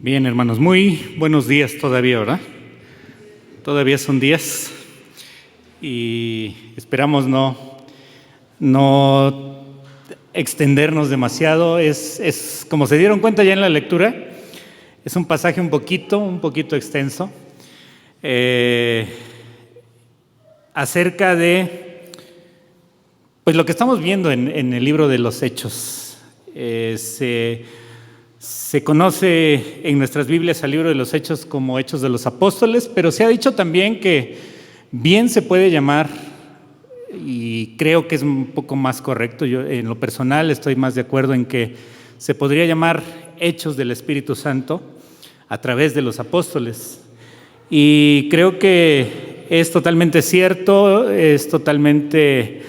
Bien, hermanos, muy buenos días todavía, ¿verdad? Todavía son días y esperamos no extendernos demasiado. Es como se dieron cuenta ya en la lectura, es un pasaje un poquito extenso, acerca de pues lo que estamos viendo en el libro de los Hechos. Se conoce en nuestras Biblias al libro de los Hechos como Hechos de los Apóstoles, pero se ha dicho también que bien se puede llamar, y creo que es un poco más correcto, yo en lo personal estoy más de acuerdo en que se podría llamar Hechos del Espíritu Santo a través de los apóstoles. Y creo que es totalmente cierto, es totalmente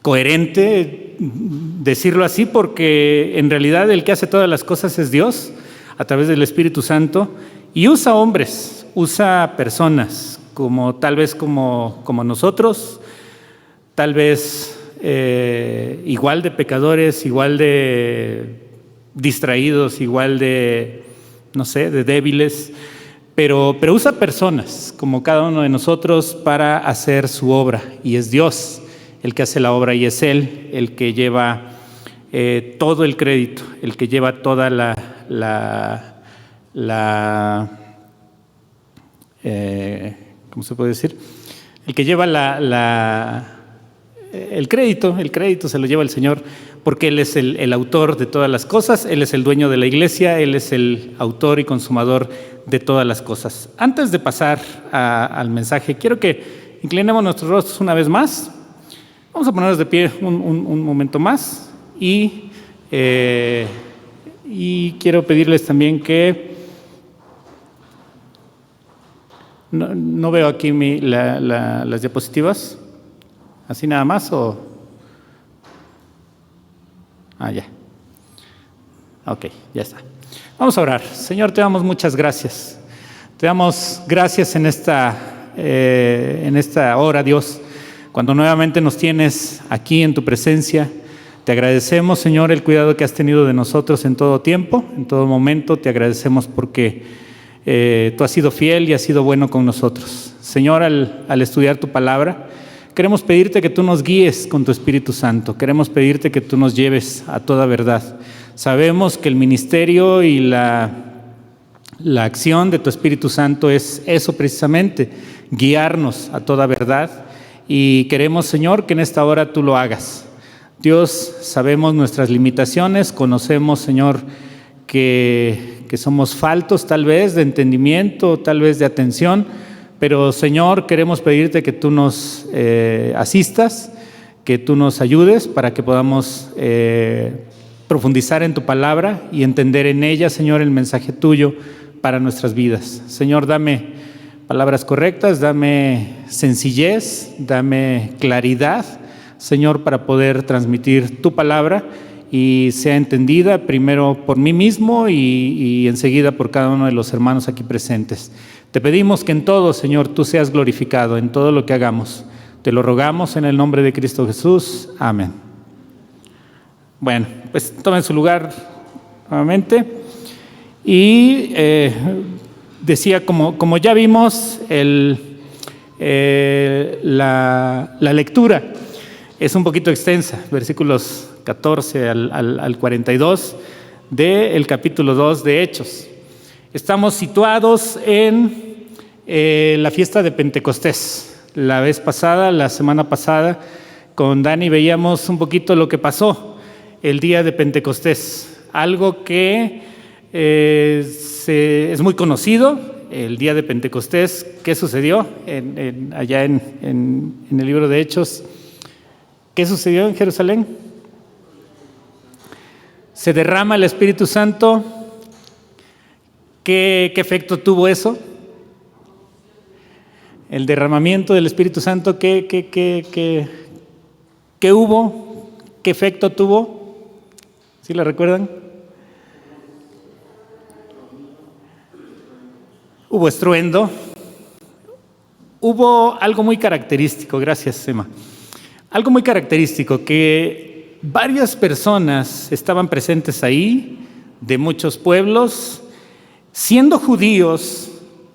coherente decirlo así, porque en realidad el que hace todas las cosas es Dios a través del Espíritu Santo, y usa hombres, usa personas tal vez como nosotros, tal vez igual de pecadores, igual de distraídos, igual de, no sé, de débiles, pero usa personas como cada uno de nosotros para hacer su obra, y es Dios el que hace la obra, y es Él el que lleva todo el crédito, el que lleva toda ¿cómo se puede decir? El que lleva el crédito se lo lleva el Señor, porque Él es el autor de todas las cosas, Él es el dueño de la iglesia, Él es el autor y consumador de todas las cosas. Antes de pasar al mensaje, quiero que inclinemos nuestros rostros una vez más. Vamos a ponernos de pie un momento más, y quiero pedirles también que no veo aquí las diapositivas, así nada más, o ya, ok, ya está. Vamos a orar. Señor, te damos muchas gracias, te damos gracias en esta hora, Dios, cuando nuevamente nos tienes aquí en tu presencia. Te agradecemos, Señor, el cuidado que has tenido de nosotros en todo tiempo, en todo momento. Te agradecemos porque tú has sido fiel y has sido bueno con nosotros. Señor, al estudiar tu palabra, queremos pedirte que tú nos guíes con tu Espíritu Santo. Queremos pedirte que tú nos lleves a toda verdad. Sabemos que el ministerio y la acción de tu Espíritu Santo es eso precisamente, guiarnos a toda verdad. Y queremos, Señor, que en esta hora tú lo hagas. Dios, sabemos nuestras limitaciones, conocemos, Señor, que somos faltos tal vez de entendimiento, tal vez de atención, pero, Señor, queremos pedirte que tú nos asistas, que tú nos ayudes para que podamos profundizar en tu palabra y entender en ella, Señor, el mensaje tuyo para nuestras vidas. Señor, dame palabras correctas, dame sencillez, dame claridad, Señor, para poder transmitir tu palabra y sea entendida primero por mí mismo y enseguida por cada uno de los hermanos aquí presentes. Te pedimos que en todo, Señor, tú seas glorificado en todo lo que hagamos. Te lo rogamos en el nombre de Cristo Jesús. Amén. Bueno, pues tomen su lugar nuevamente. Y decía, como ya vimos, la lectura es un poquito extensa, versículos 14 al 42 del capítulo 2 de Hechos. Estamos situados en la fiesta de Pentecostés. La semana pasada, con Dani veíamos un poquito lo que pasó el día de Pentecostés, algo que es muy conocido, el día de Pentecostés. ¿Qué sucedió allá en el libro de Hechos? ¿Qué sucedió en Jerusalén? Se derrama el Espíritu Santo. ¿Qué efecto tuvo eso? El derramamiento del Espíritu Santo, ¿qué hubo? ¿Qué efecto tuvo? ¿Sí lo recuerdan? Hubo estruendo, hubo algo muy característico, gracias Emma, algo muy característico, que varias personas estaban presentes ahí de muchos pueblos. Siendo judíos,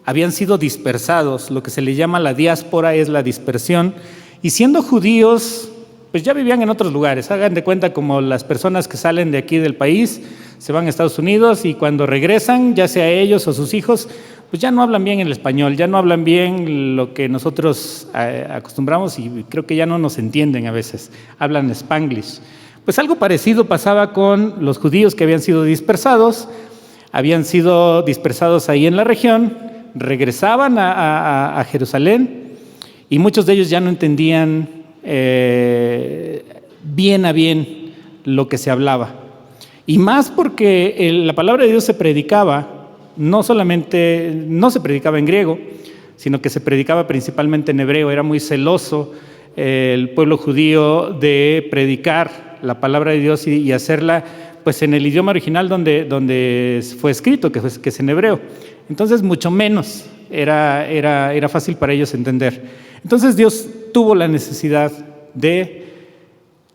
habían sido dispersados. Lo que se le llama la diáspora es la dispersión. Y siendo judíos, pues ya vivían en otros lugares. Hagan de cuenta como las personas que salen de aquí del país, se van a Estados Unidos y cuando regresan, ya sea ellos o sus hijos, pues ya no hablan bien el español, ya no hablan bien lo que nosotros acostumbramos y creo que ya no nos entienden a veces. Hablan Spanglish. Pues algo parecido pasaba con los judíos que habían sido dispersados ahí en la región, regresaban a Jerusalén y muchos de ellos ya no entendían bien a bien lo que se hablaba. Y más porque la palabra de Dios se predicaba, no se predicaba en griego, sino que se predicaba principalmente en hebreo. Era muy celoso el pueblo judío de predicar la palabra de Dios y hacerla pues en el idioma original donde fue escrito, que es en hebreo. Entonces mucho menos era fácil para ellos entender. Entonces Dios tuvo la necesidad de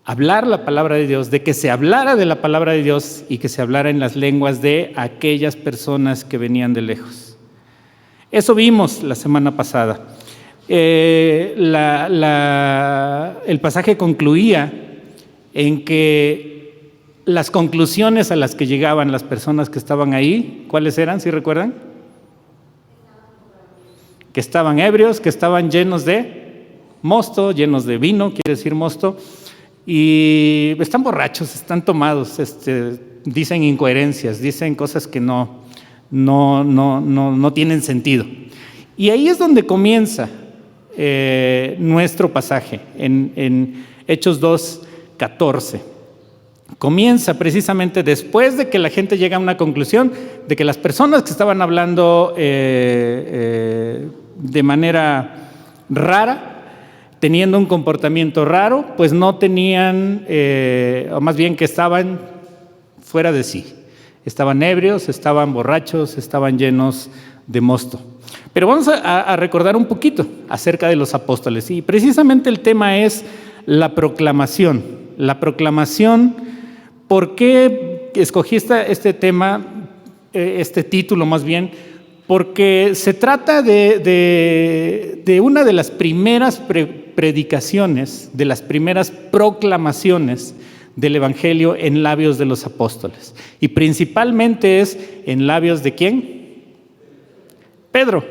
hablar la palabra de Dios, de que se hablara de la palabra de Dios y que se hablara en las lenguas de aquellas personas que venían de lejos. Eso vimos la semana pasada. El pasaje concluía en que las conclusiones a las que llegaban las personas que estaban ahí, ¿cuáles eran? ¿Sí recuerdan? Que estaban ebrios, que estaban llenos de mosto, llenos de vino, quiere decir mosto, y están borrachos, están tomados, dicen incoherencias, dicen cosas que no tienen sentido. Y ahí es donde comienza nuestro pasaje, en Hechos 2:14. Comienza precisamente después de que la gente llega a una conclusión de que las personas que estaban hablando de manera rara, teniendo un comportamiento raro, pues no tenían, o más bien que estaban fuera de sí. Estaban ebrios, estaban borrachos, estaban llenos de mosto. Pero vamos a recordar un poquito acerca de los apóstoles. Y precisamente el tema es la proclamación. La proclamación, ¿por qué escogí este tema, este título más bien? Porque se trata de una de las primeras predicaciones, de las primeras proclamaciones del Evangelio en labios de los apóstoles. Y principalmente es en labios ¿de quién? Pedro.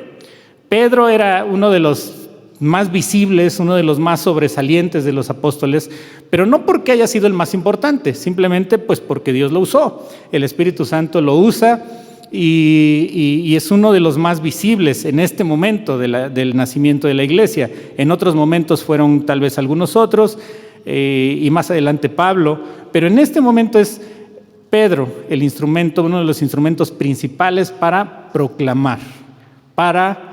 Pedro era uno de los más visibles, uno de los más sobresalientes de los apóstoles, pero no porque haya sido el más importante, simplemente pues porque Dios lo usó. El Espíritu Santo lo usa y es uno de los más visibles en este momento del nacimiento de la iglesia. En otros momentos fueron tal vez algunos otros y más adelante Pablo, pero en este momento es Pedro el instrumento, uno de los instrumentos principales para proclamar, para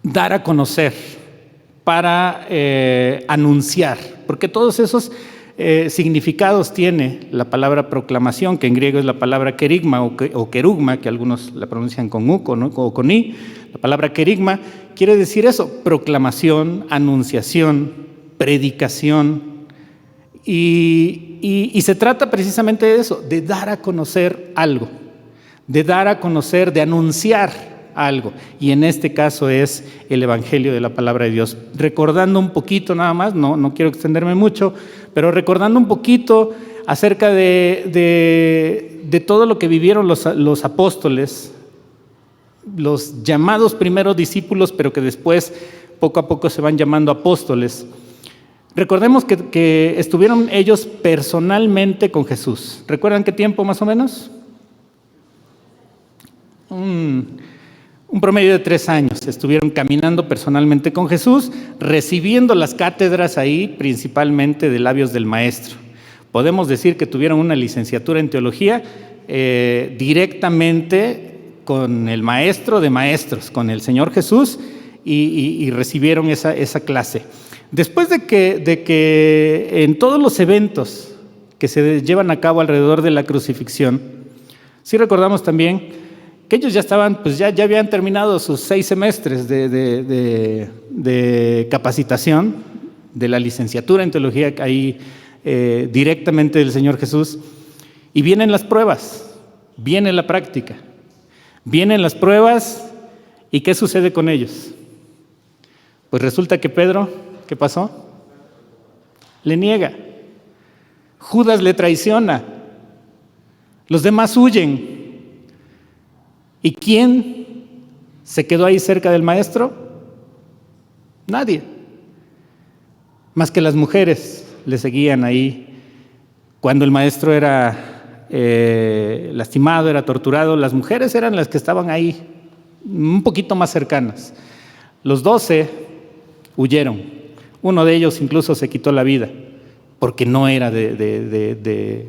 dar a conocer, para anunciar, porque todos esos significados tiene la palabra proclamación, que en griego es la palabra kerigma o kerugma, que algunos la pronuncian con u, o con i. La palabra kerigma quiere decir eso: proclamación, anunciación, predicación. Y se trata precisamente de eso, de dar a conocer algo, de dar a conocer, de anunciar algo, y en este caso es el Evangelio de la palabra de Dios. Recordando un poquito nada más, no quiero extenderme mucho, pero recordando un poquito acerca de todo lo que vivieron los apóstoles, los llamados primeros discípulos, pero que después poco a poco se van llamando apóstoles. Recordemos que estuvieron ellos personalmente con Jesús. ¿Recuerdan qué tiempo más o menos? Un promedio de 3 años estuvieron caminando personalmente con Jesús, recibiendo las cátedras ahí, principalmente de labios del Maestro. Podemos decir que tuvieron una licenciatura en teología directamente con el Maestro de Maestros, con el Señor Jesús, y recibieron esa clase. Después de que en todos los eventos que se llevan a cabo alrededor de la crucifixión, sí recordamos también que ellos ya estaban, pues ya habían terminado sus 6 semestres de capacitación de la licenciatura en teología ahí directamente del Señor Jesús, Y vienen las pruebas, viene la práctica, vienen las pruebas, ¿y qué sucede con ellos? Pues resulta que Pedro, ¿qué pasó? Le niega. Judas le traiciona. Los demás huyen. ¿Y quién se quedó ahí cerca del maestro? Nadie. Más que las mujeres le seguían ahí. Cuando el maestro era lastimado, era torturado, las mujeres eran las que estaban ahí, un poquito más cercanas. Los 12 huyeron. Uno de ellos incluso se quitó la vida, porque no era de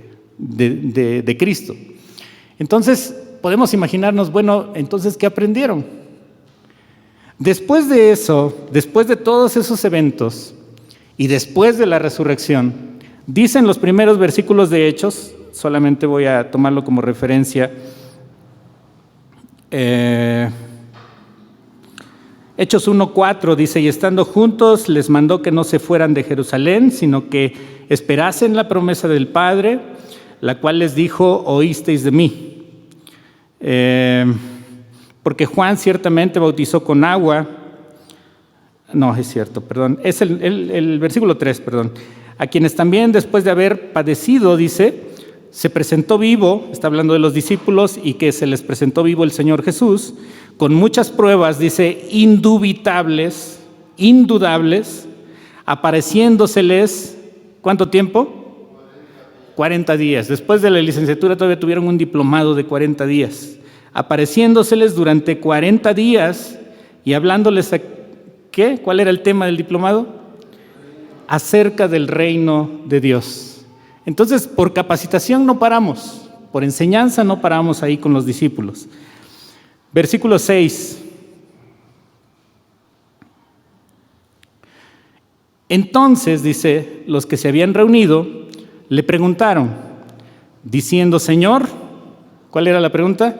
Cristo. Entonces, podemos imaginarnos, bueno, entonces, ¿qué aprendieron? Después de eso, después de todos esos eventos, y después de la resurrección, dicen los primeros versículos de Hechos, solamente voy a tomarlo como referencia, Hechos 1:4 dice: y estando juntos les mandó que no se fueran de Jerusalén, sino que esperasen la promesa del Padre, la cual les dijo: oísteis de mí. Porque Juan ciertamente bautizó con agua. No, es cierto, perdón. Es el versículo 3, perdón. A quienes también después de haber padecido, dice, se presentó vivo, está hablando de los discípulos, y que se les presentó vivo el Señor Jesús, con muchas pruebas, dice, indudables, apareciéndoseles, ¿cuánto tiempo? 40 días. Después de la licenciatura todavía tuvieron un diplomado de 40 días. Apareciéndoseles durante 40 días y hablándoles, ¿qué? ¿Cuál era el tema del diplomado? Acerca del reino de Dios. Entonces, por capacitación no paramos, por enseñanza no paramos ahí con los discípulos. Versículo 6. Entonces, dice, los que se habían reunido le preguntaron, diciendo: Señor, ¿cuál era la pregunta?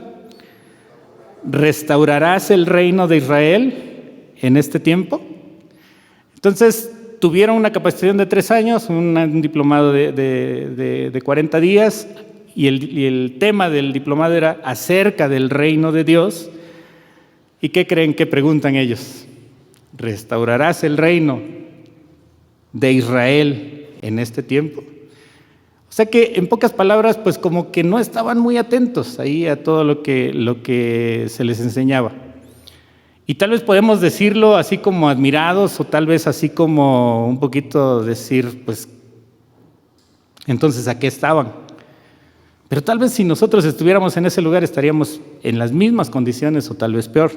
¿Restaurarás el reino de Israel en este tiempo? Entonces, tuvieron una capacitación de 3 años, un diplomado de 40 días, y el tema del diplomado era acerca del reino de Dios. ¿Y qué creen que preguntan ellos? ¿Restaurarás el reino de Israel en este tiempo? O sea que, en pocas palabras, pues como que no estaban muy atentos ahí a todo lo que se les enseñaba. Y tal vez podemos decirlo así como admirados, o tal vez así como un poquito decir, pues, entonces, ¿a qué estaban? Pero tal vez si nosotros estuviéramos en ese lugar estaríamos en las mismas condiciones o tal vez peor.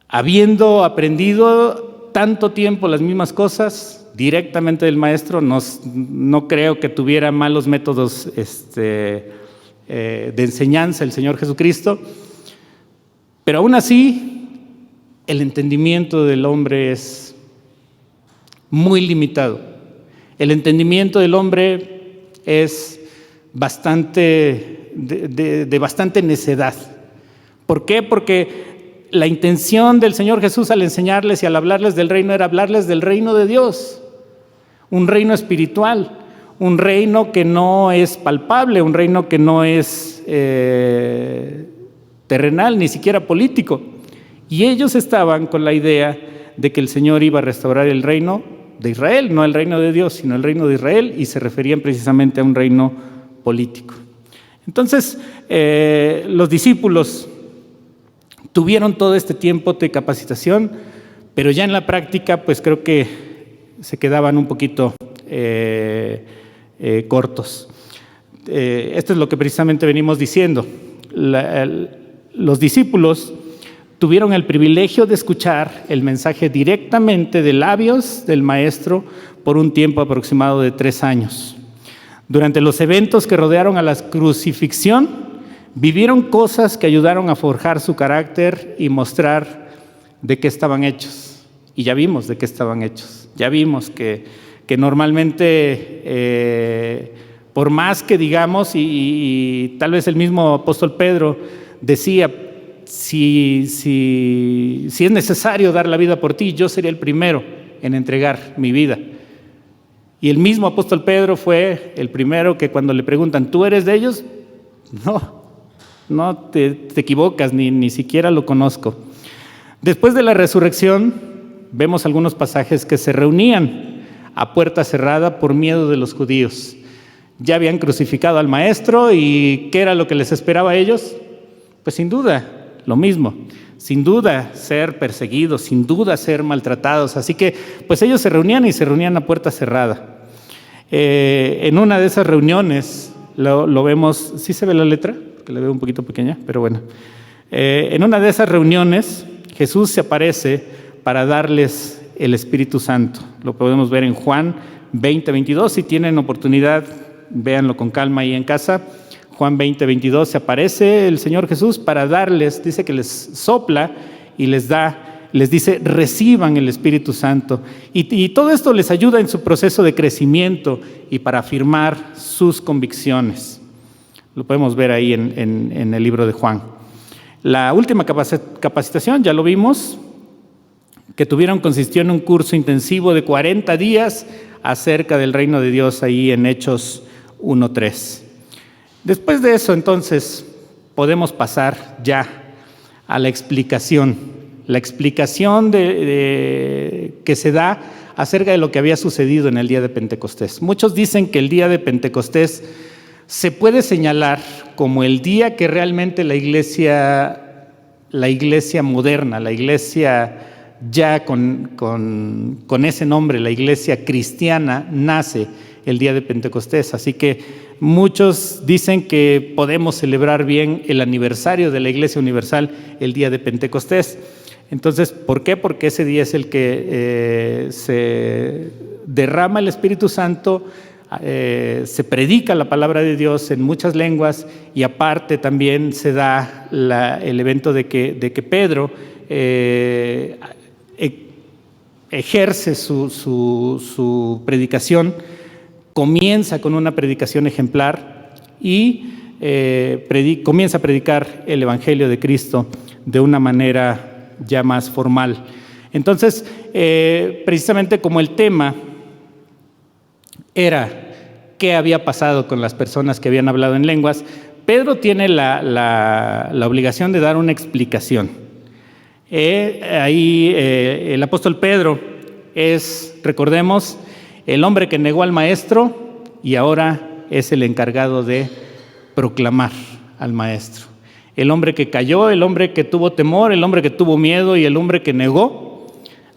Habiendo aprendido tanto tiempo las mismas cosas directamente del maestro, no creo que tuviera malos métodos de enseñanza el Señor Jesucristo. Pero aún así, el entendimiento del hombre es muy limitado. El entendimiento del hombre es bastante de bastante necedad. ¿Por qué? Porque la intención del Señor Jesús al enseñarles y al hablarles del reino era hablarles del reino de Dios, un reino espiritual, un reino que no es palpable, un reino que no es terrenal, ni siquiera político. Y ellos estaban con la idea de que el Señor iba a restaurar el reino de Israel, no el reino de Dios, sino el reino de Israel, y se referían precisamente a un reino político. Entonces, los discípulos tuvieron todo este tiempo de capacitación, pero ya en la práctica, pues creo que se quedaban un poquito cortos. Esto es lo que precisamente venimos diciendo. Los discípulos tuvieron el privilegio de escuchar el mensaje directamente de labios del Maestro por un tiempo aproximado de 3 años. Durante los eventos que rodearon a la crucifixión, vivieron cosas que ayudaron a forjar su carácter y mostrar de qué estaban hechos. Y ya vimos de qué estaban hechos. Ya vimos que normalmente, por más que digamos, y tal vez el mismo apóstol Pedro decía, si es necesario dar la vida por ti, yo sería el primero en entregar mi vida. Y el mismo apóstol Pedro fue el primero que cuando le preguntan, ¿tú eres de ellos? No te equivocas, ni siquiera lo conozco. Después de la resurrección, vemos algunos pasajes que se reunían a puerta cerrada por miedo de los judíos. Ya habían crucificado al maestro, y ¿qué era lo que les esperaba a ellos? Pues sin duda, lo mismo. Sin duda ser perseguidos, sin duda ser maltratados. Así que pues ellos se reunían a puerta cerrada. En una de esas reuniones lo vemos, ¿sí se ve la letra? Porque la veo un poquito pequeña, pero bueno. En una de esas reuniones Jesús se aparece para darles el Espíritu Santo. Lo podemos ver en Juan 20:22. Si tienen oportunidad, véanlo con calma ahí en casa. Juan 20:22, se aparece el Señor Jesús para darles, dice que les sopla y les dice, reciban el Espíritu Santo. Y todo esto les ayuda en su proceso de crecimiento y para afirmar sus convicciones. Lo podemos ver ahí en el libro de Juan. La última capacitación, ya lo vimos, que tuvieron, consistió en un curso intensivo de 40 días acerca del reino de Dios, ahí en Hechos 1:3. Después de eso, entonces, podemos pasar ya a la explicación que se da acerca de lo que había sucedido en el día de Pentecostés. Muchos dicen que el día de Pentecostés se puede señalar como el día que realmente la iglesia moderna, la iglesia ya con ese nombre, la iglesia cristiana, nace el día de Pentecostés. Así que muchos dicen que podemos celebrar bien el aniversario de la Iglesia Universal el día de Pentecostés. Entonces, ¿por qué? Porque ese día es el que se derrama el Espíritu Santo, se predica la palabra de Dios en muchas lenguas, y aparte también se da el evento de que Pedro ejerce su predicación. Comienza con una predicación ejemplar y comienza a predicar el Evangelio de Cristo de una manera ya más formal. Entonces, precisamente como el tema era qué había pasado con las personas que habían hablado en lenguas, Pedro tiene la obligación de dar una explicación. Ahí el apóstol Pedro es, recordemos, el hombre que negó al maestro y ahora es el encargado de proclamar al maestro. El hombre que cayó, el hombre que tuvo temor, el hombre que tuvo miedo y el hombre que negó,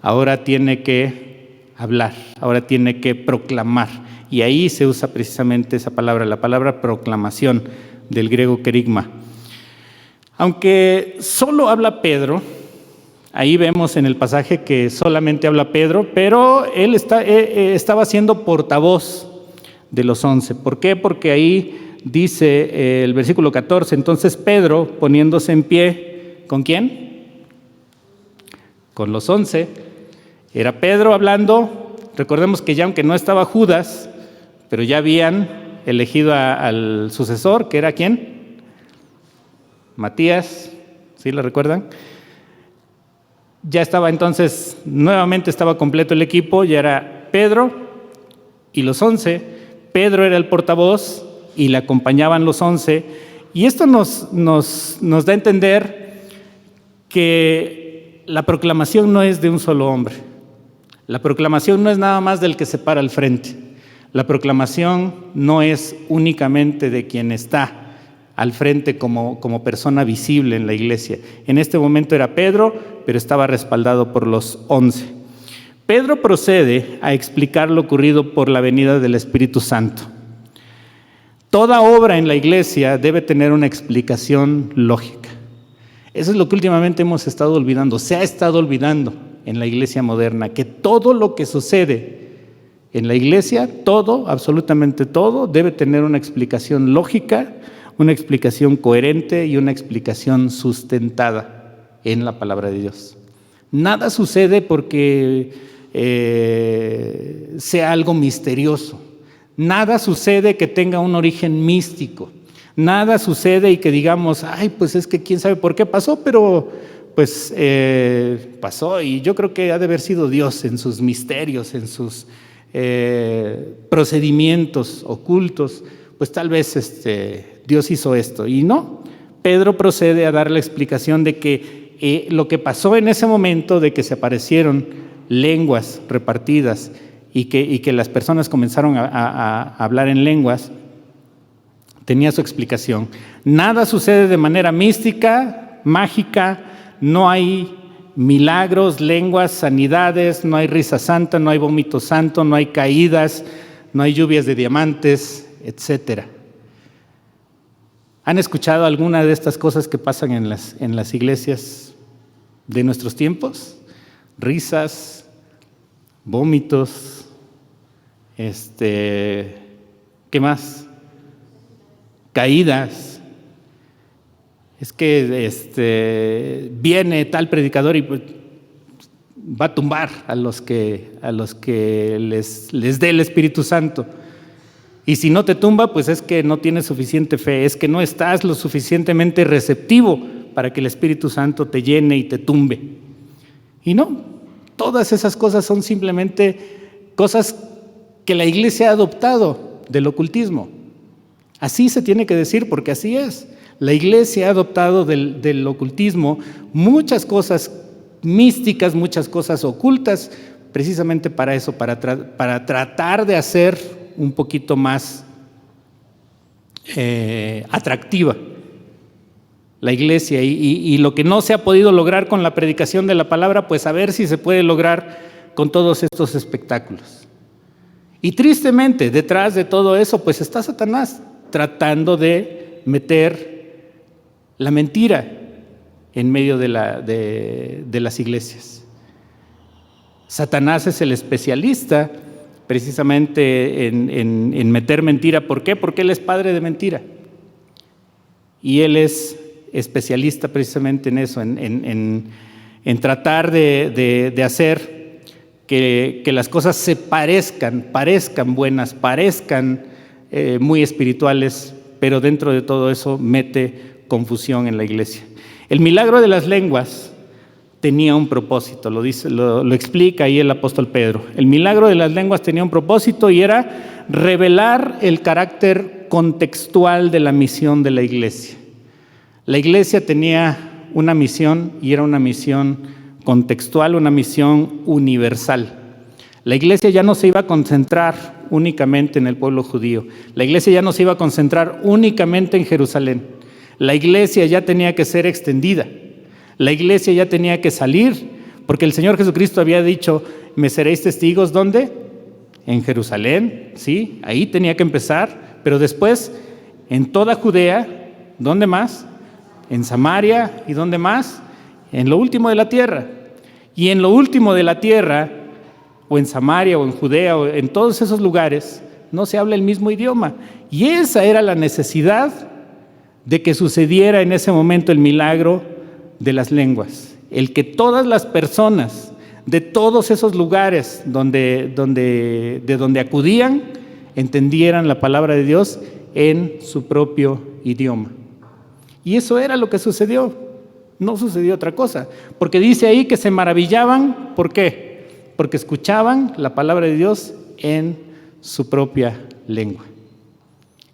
ahora tiene que hablar, ahora tiene que proclamar. Y ahí se usa precisamente esa palabra, la palabra proclamación, del griego kerigma. Aunque solo habla Pedro, ahí vemos en el pasaje que solamente habla Pedro, pero él estaba siendo portavoz de los 11. ¿Por qué? Porque ahí dice el versículo 14, entonces Pedro, poniéndose en pie, ¿con quién? Con los 11. Era Pedro hablando. Recordemos que ya aunque no estaba Judas, pero ya habían elegido al sucesor, que era ¿quién? Matías, ¿sí lo recuerdan? Ya estaba entonces, nuevamente estaba completo el equipo, ya era Pedro y los 11. Pedro era el portavoz y le acompañaban los 11. Y esto nos da a entender que la proclamación no es de un solo hombre. La proclamación no es nada más del que se para al frente. La proclamación no es únicamente de quien está al frente como persona visible en la iglesia. En este momento era Pedro, pero estaba respaldado por los 11. Pedro procede a explicar lo ocurrido por la venida del Espíritu Santo. Toda obra en la iglesia debe tener una explicación lógica. Eso es lo que últimamente hemos estado olvidando, se ha estado olvidando en la iglesia moderna, que todo lo que sucede en la iglesia, todo, absolutamente todo, debe tener una explicación lógica, una explicación coherente y una explicación sustentada en la palabra de Dios. Nada sucede porque sea algo misterioso. Nada sucede que tenga un origen místico. Nada sucede y que digamos, ay, pues es que quién sabe por qué pasó, pero pues pasó, y yo creo que ha de haber sido Dios en sus misterios, en sus procedimientos ocultos, pues tal vez Dios hizo esto. Y no, Pedro procede a dar la explicación de que lo que pasó en ese momento, de que se aparecieron lenguas repartidas y que las personas comenzaron a hablar en lenguas, tenía su explicación. Nada sucede de manera mística, mágica, no hay milagros, lenguas, sanidades, no hay risa santa, no hay vómito santo, no hay caídas, no hay lluvias de diamantes, etc. ¿Han escuchado alguna de estas cosas que pasan en las iglesias de nuestros tiempos? Risas, vómitos, ¿qué más? Caídas. Es que viene tal predicador y pues, va a tumbar a los que les dé el Espíritu Santo. Y si no te tumba, pues es que no tienes suficiente fe, es que no estás lo suficientemente receptivo para que el Espíritu Santo te llene y te tumbe. Y no, todas esas cosas son simplemente cosas que la iglesia ha adoptado del ocultismo. Así se tiene que decir, porque así es. La iglesia ha adoptado del ocultismo muchas cosas místicas, muchas cosas ocultas, precisamente para eso, para tratar de hacer un poquito más atractiva la iglesia. Y lo que no se ha podido lograr con la predicación de la palabra, pues a ver si se puede lograr con todos estos espectáculos. Y tristemente, detrás de todo eso, pues está Satanás tratando de meter la mentira en medio de las iglesias. Satanás es el especialista precisamente en meter mentira. ¿Por qué? Porque él es padre de mentira. Y él es especialista precisamente en eso, en tratar de hacer que las cosas se parezcan buenas, parezcan muy espirituales, pero dentro de todo eso mete confusión en la iglesia. El milagro de las lenguas tenía un propósito, lo explica ahí el apóstol Pedro. El milagro de las lenguas tenía un propósito y era revelar el carácter contextual de la misión de la iglesia. La iglesia tenía una misión y era una misión contextual, una misión universal. La iglesia ya no se iba a concentrar únicamente en el pueblo judío. La iglesia ya no se iba a concentrar únicamente en Jerusalén. La iglesia ya tenía que ser extendida. La iglesia ya tenía que salir, porque el Señor Jesucristo había dicho, me seréis testigos, ¿dónde? En Jerusalén, ¿sí? Ahí tenía que empezar, pero después en toda Judea, ¿dónde más? En Samaria, ¿y dónde más? En lo último de la tierra. Y en lo último de la tierra, o en Samaria, o en Judea, o en todos esos lugares, no se habla el mismo idioma. Y esa era la necesidad de que sucediera en ese momento el milagro de las lenguas. El que todas las personas de todos esos lugares de donde acudían entendieran la palabra de Dios en su propio idioma. Y eso era lo que sucedió. No sucedió otra cosa. Porque dice ahí que se maravillaban. ¿Por qué? Porque escuchaban la palabra de Dios en su propia lengua.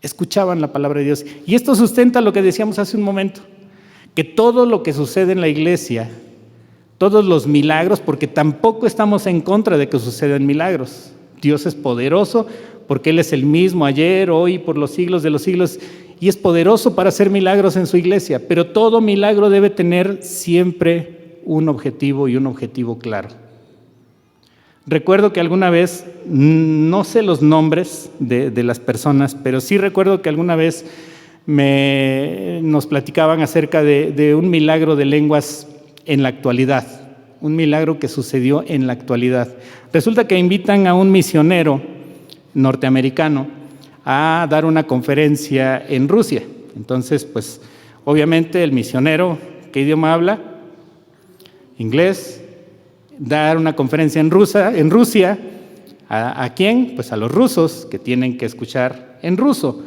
Escuchaban la palabra de Dios. Y esto sustenta lo que decíamos hace un momento, que todo lo que sucede en la iglesia, todos los milagros, porque tampoco estamos en contra de que sucedan milagros. Dios es poderoso porque Él es el mismo ayer, hoy, por los siglos de los siglos, y es poderoso para hacer milagros en su iglesia, pero todo milagro debe tener siempre un objetivo y un objetivo claro. Recuerdo que alguna vez, no sé los nombres de las personas, pero sí recuerdo que alguna vez nos platicaban acerca de un milagro de lenguas en la actualidad, un milagro que sucedió en la actualidad. Resulta que invitan a un misionero norteamericano a dar una conferencia en Rusia. Entonces, pues, obviamente el misionero, ¿qué idioma habla? Inglés. Dar una conferencia en Rusia, ¿a quién? Pues a los rusos, que tienen que escuchar en ruso.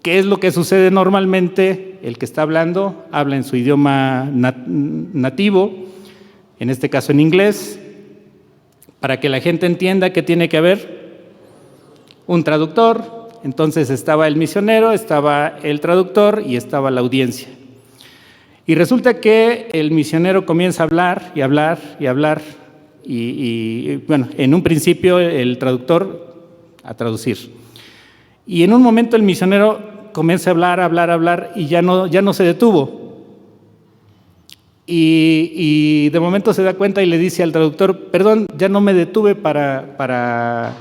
¿Qué es lo que sucede normalmente? El que está hablando habla en su idioma nativo, en este caso en inglés, para que la gente entienda qué tiene que haber un traductor. Entonces estaba el misionero, estaba el traductor y estaba la audiencia. Y resulta que el misionero comienza a hablar y hablar y hablar y bueno, en un principio el traductor a traducir. Y en un momento el misionero comienza a hablar y ya no se detuvo. Y de momento se da cuenta y le dice al traductor: perdón, ya no me detuve para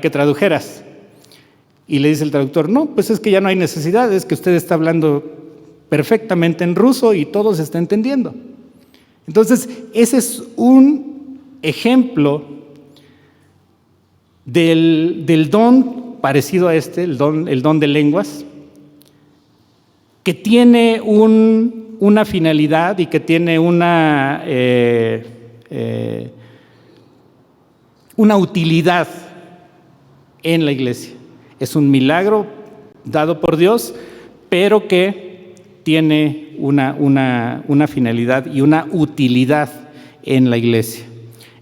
que tradujeras. Y le dice el traductor: no, pues es que ya no hay necesidad, es que usted está hablando perfectamente en ruso y todo se está entendiendo. Entonces, ese es un ejemplo del don parecido a este, el don de lenguas, que tiene una finalidad y que tiene una utilidad en la iglesia. Es un milagro dado por Dios, pero que tiene una finalidad y una utilidad en la iglesia.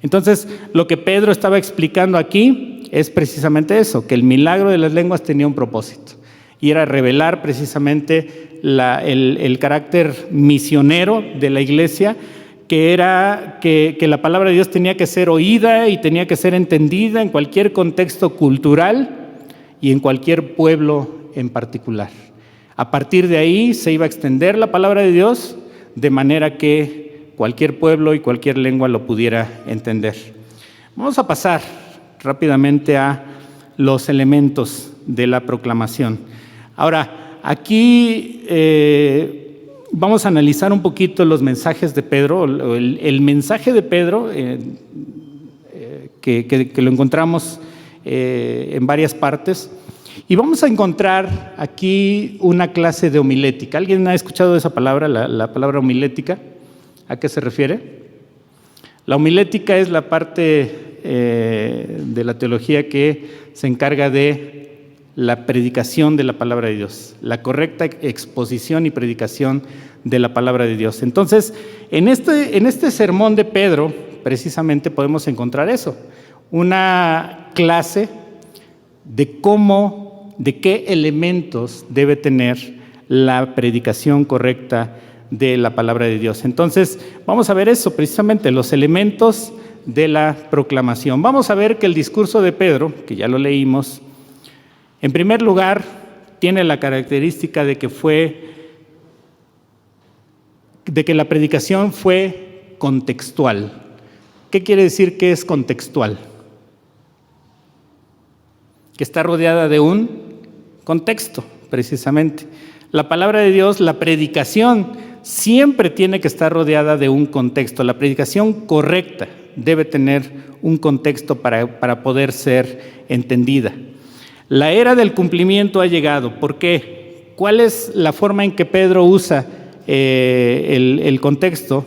Entonces, lo que Pedro estaba explicando aquí es precisamente eso, que el milagro de las lenguas tenía un propósito, y era revelar precisamente el carácter misionero de la iglesia, que era que la palabra de Dios tenía que ser oída y tenía que ser entendida en cualquier contexto cultural y en cualquier pueblo en particular. A partir de ahí se iba a extender la palabra de Dios de manera que cualquier pueblo y cualquier lengua lo pudiera entender. Vamos a pasar rápidamente a los elementos de la proclamación. Ahora, aquí vamos a analizar un poquito los mensajes de Pedro, el mensaje de Pedro, que lo encontramos en varias partes, y vamos a encontrar aquí una clase de homilética. ¿Alguien ha escuchado esa palabra, la palabra homilética? ¿A qué se refiere? La homilética es la parte de la teología que se encarga de la predicación de la palabra de Dios, la correcta exposición y predicación de la palabra de Dios. Entonces, en este sermón de Pedro, precisamente podemos encontrar eso, una clase de qué elementos debe tener la predicación correcta de la palabra de Dios. Entonces, vamos a ver eso, precisamente, los elementos de la proclamación. Vamos a ver que el discurso de Pedro, que ya lo leímos, en primer lugar, tiene la característica de que la predicación fue contextual. ¿Qué quiere decir que es contextual? Que está rodeada de un contexto, precisamente. La palabra de Dios, la predicación, siempre tiene que estar rodeada de un contexto. La predicación correcta debe tener un contexto para poder ser entendida. La era del cumplimiento ha llegado. ¿Por qué? ¿Cuál es la forma en que Pedro usa el contexto?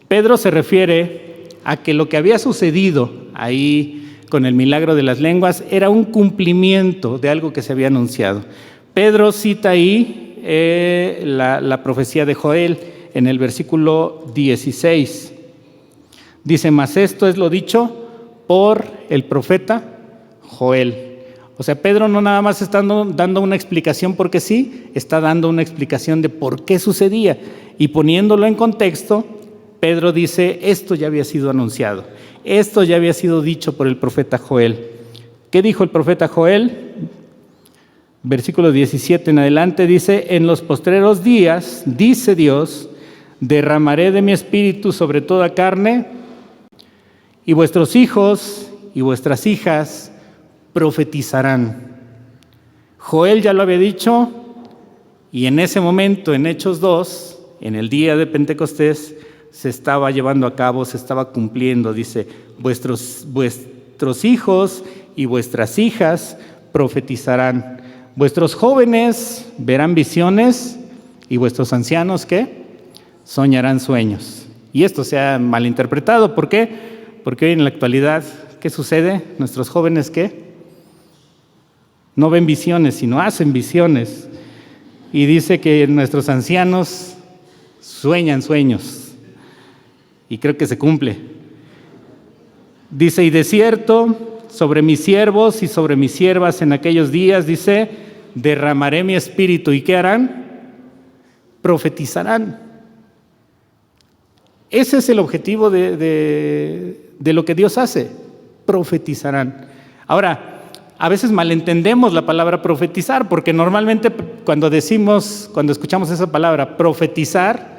Pedro se refiere a que lo que había sucedido ahí con el milagro de las lenguas era un cumplimiento de algo que se había anunciado. Pedro cita ahí la profecía de Joel en el versículo 16. Dice: mas esto es lo dicho por el profeta Joel. O sea, Pedro no nada más está dando una explicación porque sí, está dando una explicación de por qué sucedía. Y poniéndolo en contexto, Pedro dice: esto ya había sido anunciado, esto ya había sido dicho por el profeta Joel. ¿Qué dijo el profeta Joel? Versículo 17 en adelante dice: en los postreros días, dice Dios, derramaré de mi espíritu sobre toda carne, y vuestros hijos y vuestras hijas profetizarán. Joel ya lo había dicho, y en ese momento, en Hechos 2, en el día de Pentecostés, se estaba llevando a cabo, se estaba cumpliendo. Dice: vuestros hijos y vuestras hijas profetizarán, vuestros jóvenes verán visiones, y vuestros ancianos, ¿qué? Soñarán sueños. Y esto se ha malinterpretado. ¿Por qué? Porque hoy en la actualidad, ¿qué sucede? Nuestros jóvenes, ¿qué? No ven visiones, sino hacen visiones. Y dice que nuestros ancianos sueñan sueños. Y creo que se cumple. Dice: y de cierto, sobre mis siervos y sobre mis siervas en aquellos días, dice, derramaré mi espíritu. ¿Y qué harán? Profetizarán. Ese es el objetivo de lo que Dios hace, profetizarán. Ahora, a veces malentendemos la palabra profetizar, porque normalmente cuando escuchamos esa palabra, profetizar,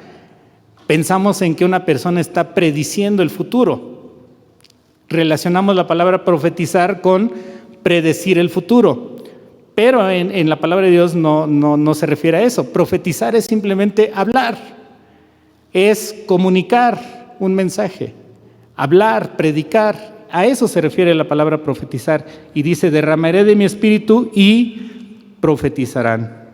pensamos en que una persona está prediciendo el futuro. Relacionamos la palabra profetizar con predecir el futuro, pero en la palabra de Dios no se refiere a eso. Profetizar es simplemente hablar, es comunicar un mensaje, hablar, predicar. A eso se refiere la palabra profetizar. Y dice, derramaré de mi espíritu y profetizarán.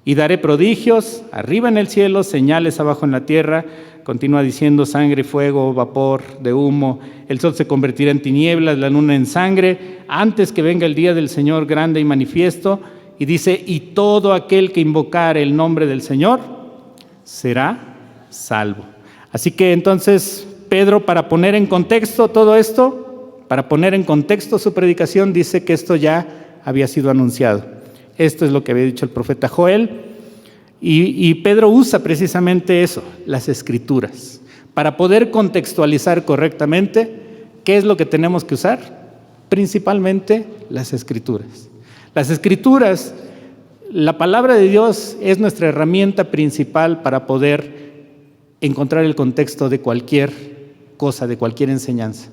Y daré prodigios arriba en el cielo, señales abajo en la tierra. Continúa diciendo, sangre, fuego, vapor de humo. El sol se convertirá en tinieblas, la luna en sangre, antes que venga el día del Señor grande y manifiesto. Y dice, y todo aquel que invocare el nombre del Señor será salvo. Así que entonces Pedro, para poner en contexto todo esto, para poner en contexto su predicación, dice que esto ya había sido anunciado. Esto es lo que había dicho el profeta Joel. Y Pedro usa precisamente eso, las Escrituras, para poder contextualizar correctamente qué es lo que tenemos que usar. Principalmente las Escrituras. Las Escrituras, la palabra de Dios es nuestra herramienta principal para poder encontrar el contexto de cualquier cosa, de cualquier enseñanza.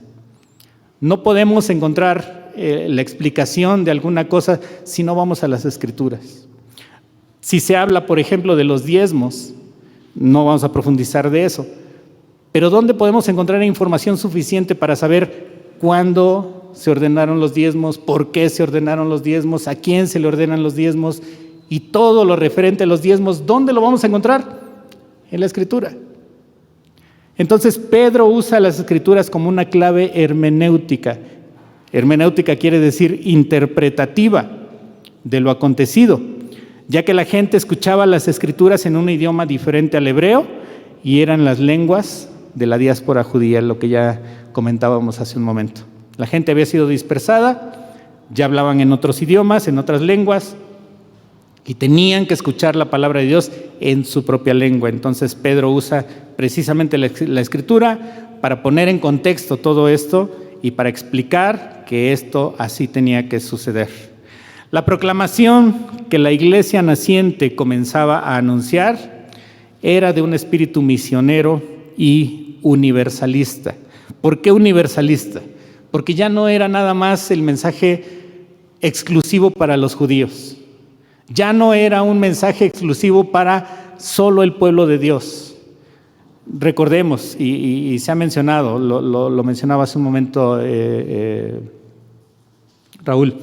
No podemos encontrar la explicación de alguna cosa si no vamos a las Escrituras. Si se habla, por ejemplo, de los diezmos, no vamos a profundizar de eso, pero ¿dónde podemos encontrar información suficiente para saber cuándo se ordenaron los diezmos, por qué se ordenaron los diezmos, a quién se le ordenan los diezmos y todo lo referente a los diezmos? ¿Dónde lo vamos a encontrar? En la Escritura. Entonces Pedro usa las Escrituras como una clave hermenéutica. Hermenéutica quiere decir interpretativa de lo acontecido, ya que la gente escuchaba las Escrituras en un idioma diferente al hebreo y eran las lenguas de la diáspora judía, lo que ya comentábamos hace un momento. La gente había sido dispersada, ya hablaban en otros idiomas, en otras lenguas, y tenían que escuchar la palabra de Dios en su propia lengua. Entonces Pedro usa precisamente la Escritura para poner en contexto todo esto y para explicar que esto así tenía que suceder. La proclamación que la iglesia naciente comenzaba a anunciar era de un espíritu misionero y universalista. ¿Por qué universalista? Porque ya no era nada más el mensaje exclusivo para los judíos. Ya no era un mensaje exclusivo para solo el pueblo de Dios. Recordemos, y se ha mencionado, lo mencionaba hace un momento Raúl,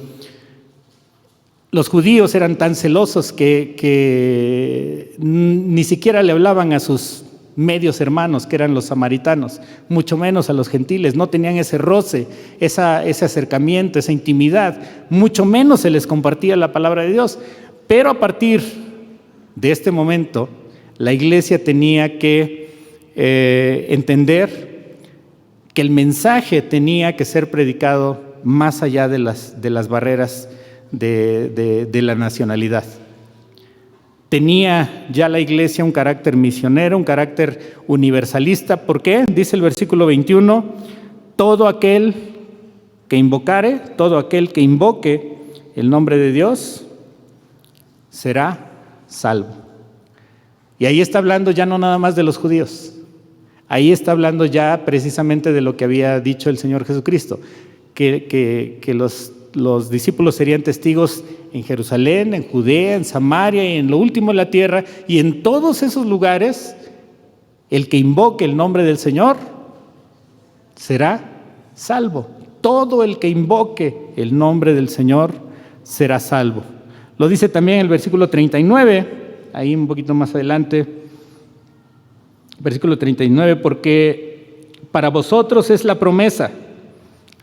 los judíos eran tan celosos que ni siquiera le hablaban a sus medios hermanos, que eran los samaritanos, mucho menos a los gentiles. No tenían ese roce, ese acercamiento, esa intimidad, mucho menos se les compartía la palabra de Dios. Pero a partir de este momento, la iglesia tenía que entender que el mensaje tenía que ser predicado más allá de las barreras de la nacionalidad. Tenía ya la iglesia un carácter misionero, un carácter universalista. ¿Por qué? Dice el versículo 21, todo aquel que invocare, todo aquel que invoque el nombre de Dios será salvo. Y ahí está hablando ya no nada más de los judíos, ahí está hablando ya precisamente de lo que había dicho el Señor Jesucristo, que los discípulos serían testigos en Jerusalén, en Judea, en Samaria y en lo último de la tierra, y en todos esos lugares el que invoque el nombre del Señor será salvo. Todo el que invoque el nombre del Señor será salvo. Lo dice también el versículo 39, ahí un poquito más adelante, versículo 39, porque para vosotros es la promesa.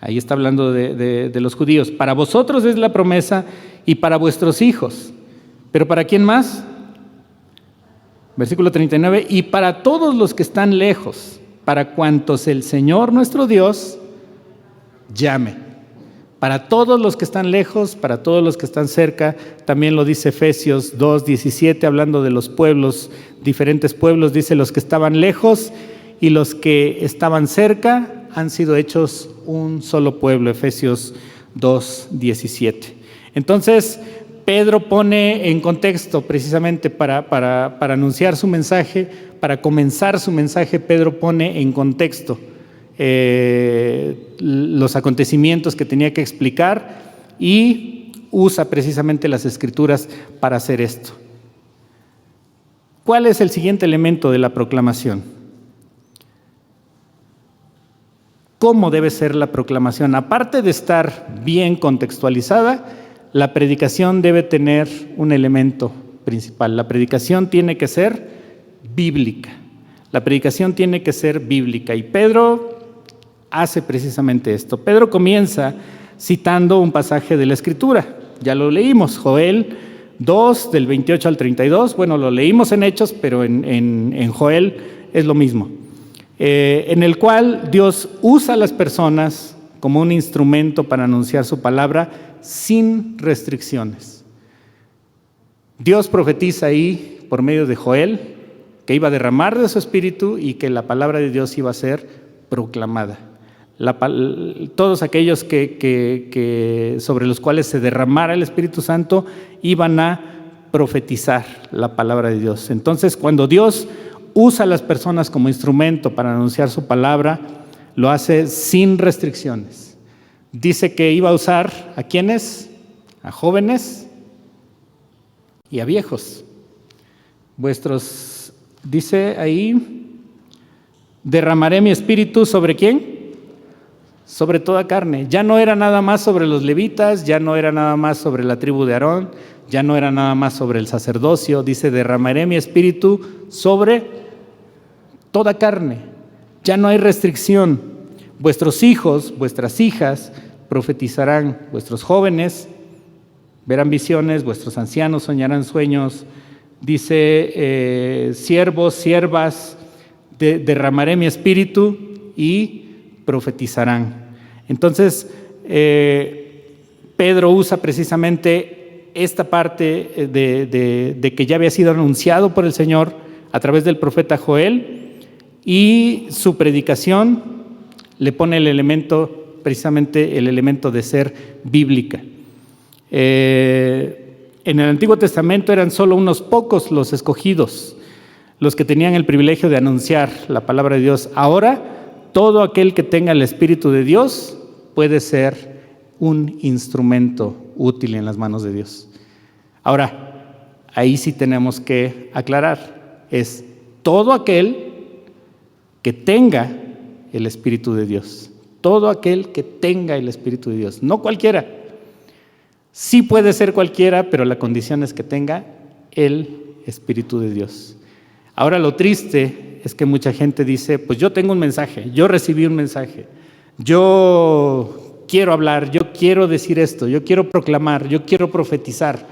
Ahí está hablando de los judíos. Para vosotros es la promesa y para vuestros hijos. ¿Pero para quién más? Versículo 39, y para todos los que están lejos, para cuantos el Señor nuestro Dios llame. para todos los que están lejos, para todos los que están cerca. También lo dice Efesios 2:17, hablando de los pueblos, diferentes pueblos, dice: los que estaban lejos y los que estaban cerca han sido hechos un solo pueblo. Efesios 2:17. Entonces, Pedro pone en contexto precisamente para anunciar su mensaje, para comenzar su mensaje. Pedro pone en contexto los acontecimientos que tenía que explicar y usa precisamente las Escrituras para hacer esto. ¿Cuál es el siguiente elemento de la proclamación? ¿Cómo debe ser la proclamación? Aparte de estar bien contextualizada, la predicación debe tener un elemento principal. La predicación tiene que ser bíblica. La predicación tiene que ser bíblica. Y Pedro hace precisamente esto. Pedro comienza citando un pasaje de la Escritura. Ya lo leímos, Joel 2, del 28 al 32. Bueno, lo leímos en Hechos, pero en Joel es lo mismo. En el cual Dios usa a las personas como un instrumento para anunciar su palabra sin restricciones. Dios profetiza ahí por medio de Joel que iba a derramar de su espíritu y que la palabra de Dios iba a ser proclamada. Todos aquellos que sobre los cuales se derramara el Espíritu Santo iban a profetizar la palabra de Dios. Entonces, cuando Dios usa a las personas como instrumento para anunciar su palabra, lo hace sin restricciones. Dice que iba a usar ¿a quiénes? A jóvenes y a viejos. Dice ahí, derramaré mi espíritu ¿sobre quién? Sobre toda carne. Ya no era nada más sobre los levitas, ya no era nada más sobre la tribu de Aarón, ya no era nada más sobre el sacerdocio. Dice, derramaré mi espíritu sobre toda carne. Ya no hay restricción. Vuestros hijos, vuestras hijas profetizarán, vuestros jóvenes verán visiones, vuestros ancianos soñarán sueños. Dice, siervos, siervas, derramaré mi espíritu y profetizarán. Entonces, Pedro usa precisamente esta parte de que ya había sido anunciado por el Señor a través del profeta Joel, y su predicación le pone el elemento, precisamente el elemento de ser bíblica. En el Antiguo Testamento eran solo unos pocos los escogidos, los que tenían el privilegio de anunciar la palabra de Dios. Ahora, todo aquel que tenga el Espíritu de Dios puede ser un instrumento útil en las manos de Dios. Ahora, ahí sí tenemos que aclarar, es todo aquel que tenga el Espíritu de Dios. Todo aquel que tenga el Espíritu de Dios, no cualquiera. Sí puede ser cualquiera, pero la condición es que tenga el Espíritu de Dios. Ahora, lo triste es que mucha gente dice, pues yo tengo un mensaje, yo recibí un mensaje, yo quiero hablar, yo quiero decir esto, yo quiero proclamar, yo quiero profetizar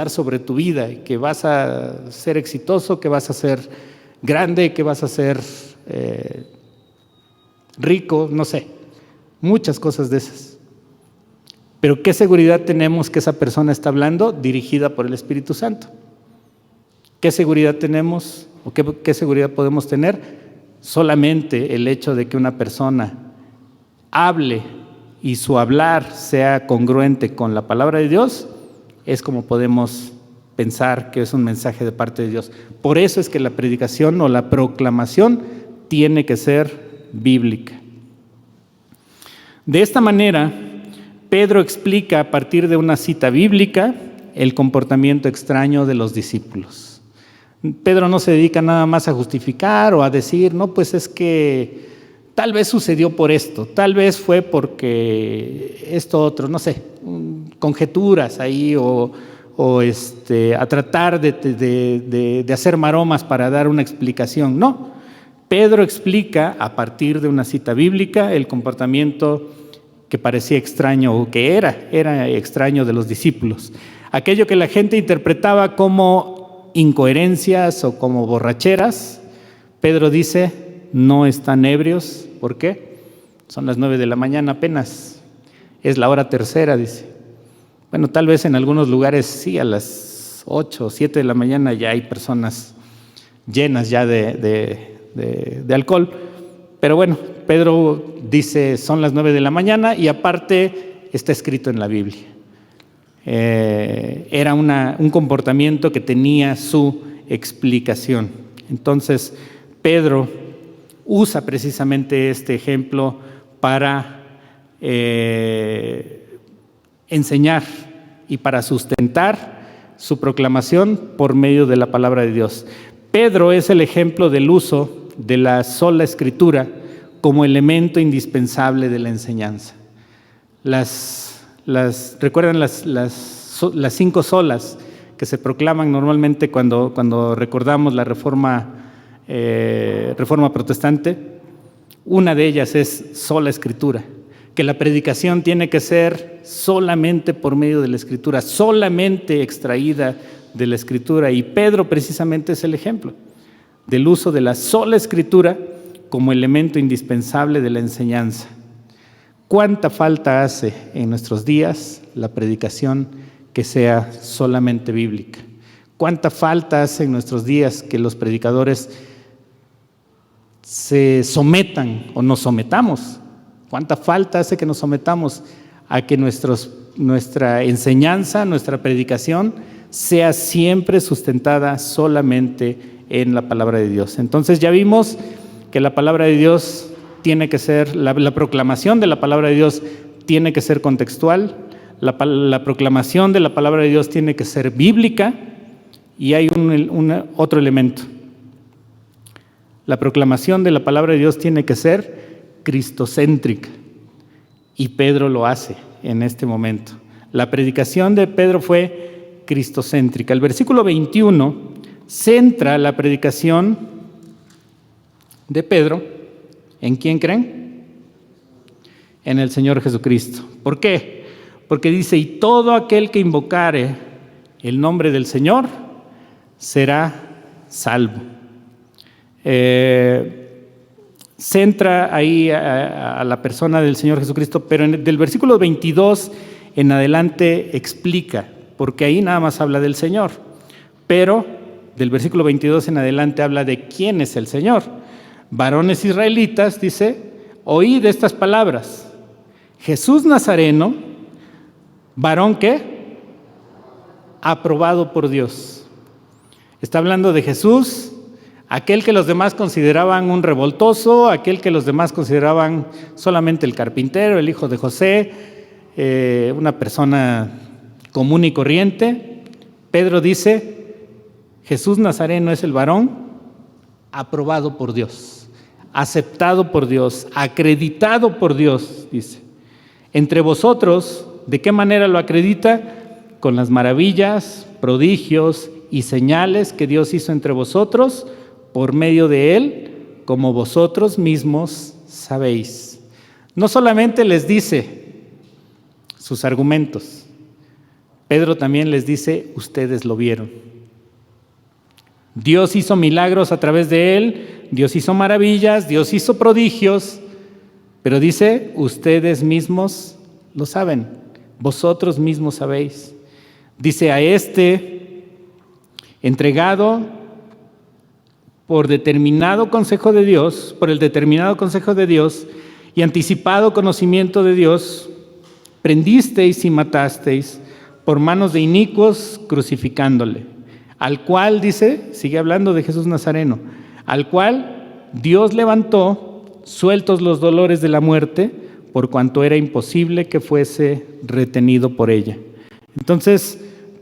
sobre tu vida, que vas a ser exitoso, que vas a ser grande, que vas a ser rico, no sé, muchas cosas de esas. Pero ¿qué seguridad tenemos que esa persona está hablando dirigida por el Espíritu Santo? ¿Qué seguridad tenemos o qué seguridad podemos tener? Solamente el hecho de que una persona hable y su hablar sea congruente con la palabra de Dios es como podemos pensar que es un mensaje de parte de Dios. Por eso es que la predicación o la proclamación tiene que ser bíblica. De esta manera, Pedro explica a partir de una cita bíblica el comportamiento extraño de los discípulos. Pedro no se dedica nada más a justificar o a decir, no, pues es que tal vez sucedió por esto, tal vez fue porque esto otro, no sé, conjeturas ahí o a tratar de hacer maromas para dar una explicación. No, Pedro explica a partir de una cita bíblica el comportamiento que parecía extraño o que era extraño de los discípulos. Aquello que la gente interpretaba como incoherencias o como borracheras, Pedro dice, no están ebrios. ¿Por qué? Son las 9 de la mañana apenas. es la hora tercera, dice. Bueno, tal vez en algunos lugares sí, a las 8 o 7 de la mañana ya hay personas llenas ya de alcohol. Pero bueno, Pedro dice son las 9 de la mañana y aparte está escrito en la Biblia. Era un comportamiento que tenía su explicación. Entonces, Pedro usa precisamente este ejemplo para enseñar y para sustentar su proclamación por medio de la palabra de Dios. Pedro es el ejemplo del uso de la sola escritura como elemento indispensable de la enseñanza. ¿Recuerdan las 5 solas que se proclaman normalmente cuando recordamos la reforma protestante? Una de ellas es sola escritura, que la predicación tiene que ser solamente por medio de la escritura, solamente extraída de la escritura, y Pedro precisamente es el ejemplo del uso de la sola escritura como elemento indispensable de la enseñanza. ¿Cuánta falta hace en nuestros días la predicación que sea solamente bíblica? ¿Cuánta falta hace en nuestros días que los predicadores se sometan o nos sometamos? ¿Cuánta falta hace que nos sometamos a que nuestra enseñanza, nuestra predicación sea siempre sustentada solamente en la palabra de Dios? Entonces ya vimos que la palabra de Dios tiene que ser, la proclamación de la palabra de Dios tiene que ser contextual, la proclamación de la palabra de Dios tiene que ser bíblica, y hay otro elemento. La proclamación de la palabra de Dios tiene que ser cristocéntrica, y Pedro lo hace en este momento. La predicación de Pedro fue cristocéntrica. El versículo 21 centra la predicación de Pedro, ¿en quién creen? En el Señor Jesucristo. ¿Por qué? Porque dice, y todo aquel que invocare el nombre del Señor será salvo. Centra ahí a la persona del Señor Jesucristo, pero del versículo 22 en adelante explica, porque ahí nada más habla del Señor, pero del versículo 22 en adelante habla de quién es el Señor. Varones israelitas, dice, oíd estas palabras. Jesús Nazareno, varón ¿qué? Aprobado por Dios. Está hablando de Jesús, aquel que los demás consideraban un revoltoso, aquel que los demás consideraban solamente el carpintero, el hijo de José, una persona común y corriente. Pedro dice, Jesús Nazareno es el varón aprobado por Dios, aceptado por Dios, acreditado por Dios, dice. Entre vosotros, ¿de qué manera lo acredita? Con las maravillas, prodigios y señales que Dios hizo entre vosotros por medio de él, como vosotros mismos sabéis. No solamente les dice sus argumentos, Pedro también les dice, ustedes lo vieron. Dios hizo milagros a través de él, Dios hizo maravillas, Dios hizo prodigios, pero dice, ustedes mismos lo saben, vosotros mismos sabéis. Dice, a este entregado por determinado consejo de Dios, por el determinado consejo de Dios y anticipado conocimiento de Dios, prendisteis y matasteis por manos de inicuos crucificándole, al cual, dice, sigue hablando de Jesús Nazareno, al cual Dios levantó, sueltos los dolores de la muerte, por cuanto era imposible que fuese retenido por ella. Entonces,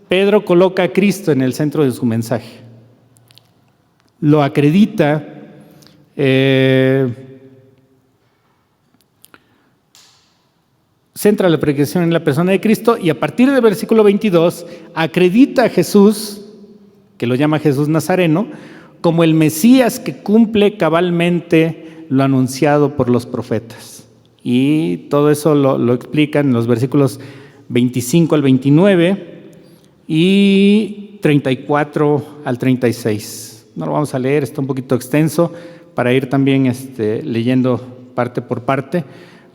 Pedro coloca a Cristo en el centro de su mensaje. Lo acredita, centra la predicación en la persona de Cristo, y a partir del versículo 22 acredita a Jesús, que lo llama Jesús Nazareno, como el Mesías que cumple cabalmente lo anunciado por los profetas. Y todo eso lo explican en los versículos 25 al 29 y 34 al 36. No lo vamos a leer, está un poquito extenso para ir también leyendo parte por parte,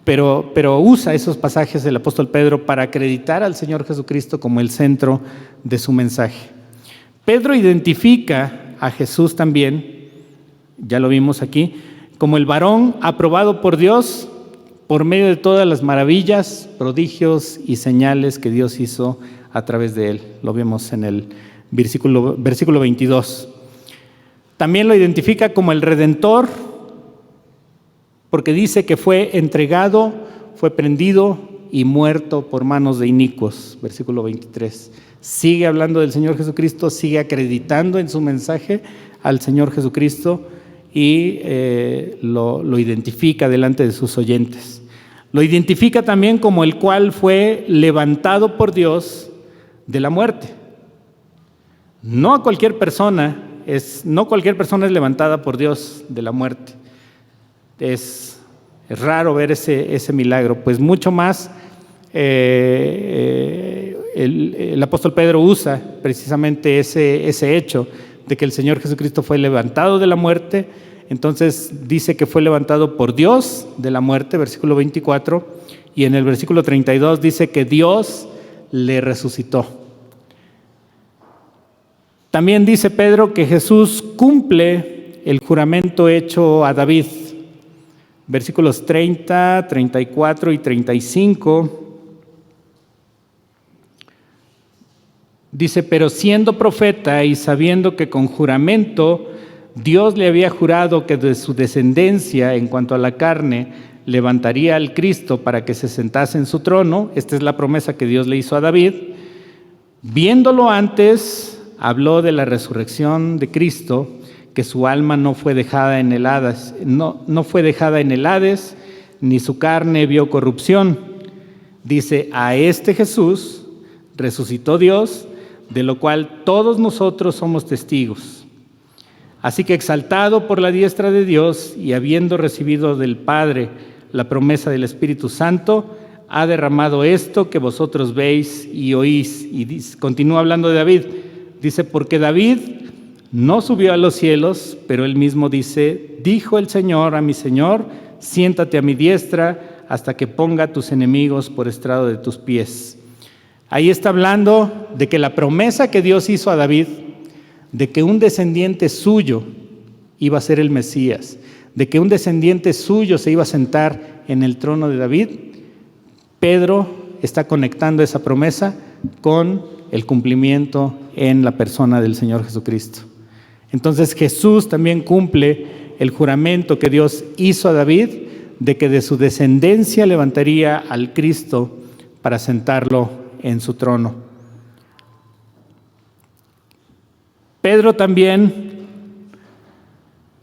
pero usa esos pasajes del apóstol Pedro para acreditar al Señor Jesucristo como el centro de su mensaje. Pedro identifica a Jesús también, ya lo vimos aquí, como el varón aprobado por Dios por medio de todas las maravillas, prodigios y señales que Dios hizo a través de él. Lo vemos en el versículo 22. También lo identifica como el Redentor, porque dice que fue entregado, fue prendido y muerto por manos de inicuos. Versículo 23. Sigue hablando del Señor Jesucristo, sigue acreditando en su mensaje al Señor Jesucristo y lo identifica delante de sus oyentes. Lo identifica también como el cual fue levantado por Dios de la muerte. No cualquier persona es levantada por Dios de la muerte. Es raro ver ese milagro, pues mucho más el apóstol Pedro usa precisamente ese hecho de que el Señor Jesucristo fue levantado de la muerte. Entonces dice que fue levantado por Dios de la muerte, versículo 24, y en el versículo 32 dice que Dios le resucitó. También dice Pedro que Jesús cumple el juramento hecho a David. Versículos 30, 34 y 35. Dice, pero siendo profeta y sabiendo que con juramento Dios le había jurado que de su descendencia en cuanto a la carne levantaría al Cristo para que se sentase en su trono, esta es la promesa que Dios le hizo a David, viéndolo antes, habló de la resurrección de Cristo, que su alma no fue dejada en el Hades, no fue dejada en el Hades, ni su carne vio corrupción. Dice, a este Jesús resucitó Dios, de lo cual todos nosotros somos testigos. Así que exaltado por la diestra de Dios y habiendo recibido del Padre la promesa del Espíritu Santo, ha derramado esto que vosotros veis y oís. Y continúa hablando de David. Dice, porque David no subió a los cielos, pero él mismo dice, dijo el Señor a mi Señor, siéntate a mi diestra hasta que ponga a tus enemigos por estrado de tus pies. Ahí está hablando de que la promesa que Dios hizo a David, de que un descendiente suyo iba a ser el Mesías, de que un descendiente suyo se iba a sentar en el trono de David, Pedro está conectando esa promesa con el cumplimiento en la persona del Señor Jesucristo. Entonces Jesús también cumple el juramento que Dios hizo a David de que de su descendencia levantaría al Cristo para sentarlo en su trono. Pedro también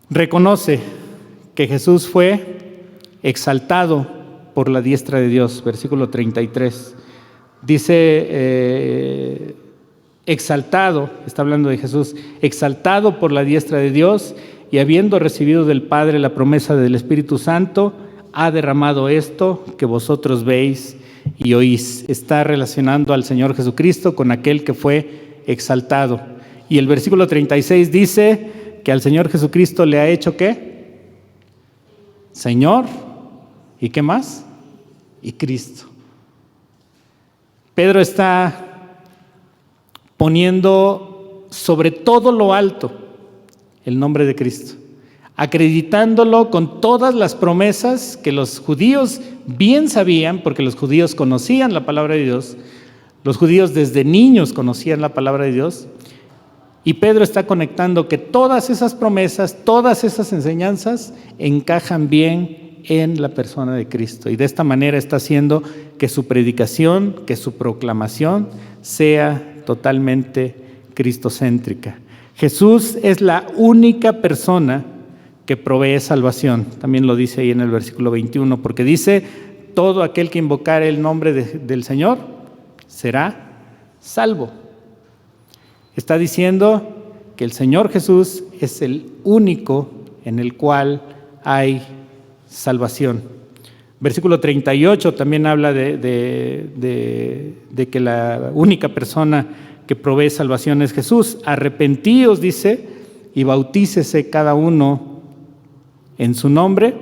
reconoce que Jesús fue exaltado por la diestra de Dios, versículo 33. Dice, exaltado, está hablando de Jesús, exaltado por la diestra de Dios y habiendo recibido del Padre la promesa del Espíritu Santo, ha derramado esto que vosotros veis y oís. Está relacionando al Señor Jesucristo con aquel que fue exaltado. Y el versículo 36 dice que al Señor Jesucristo le ha hecho ¿qué? Señor, ¿y qué más? Y Cristo. Pedro está poniendo sobre todo lo alto el nombre de Cristo, acreditándolo con todas las promesas que los judíos bien sabían, porque los judíos conocían la palabra de Dios, los judíos desde niños conocían la palabra de Dios, y Pedro está conectando que todas esas promesas, todas esas enseñanzas encajan bien en la persona de Cristo, y de esta manera está haciendo que su predicación, que su proclamación sea totalmente cristocéntrica. Jesús es la única persona que provee salvación. También lo dice ahí en el versículo 21, porque dice, todo aquel que invocare el nombre del Señor será salvo. Está diciendo que el Señor Jesús es el único en el cual hay salvación. Versículo 38 también habla de que la única persona que provee salvación es Jesús. Arrepentíos, dice, y bautícese cada uno en su nombre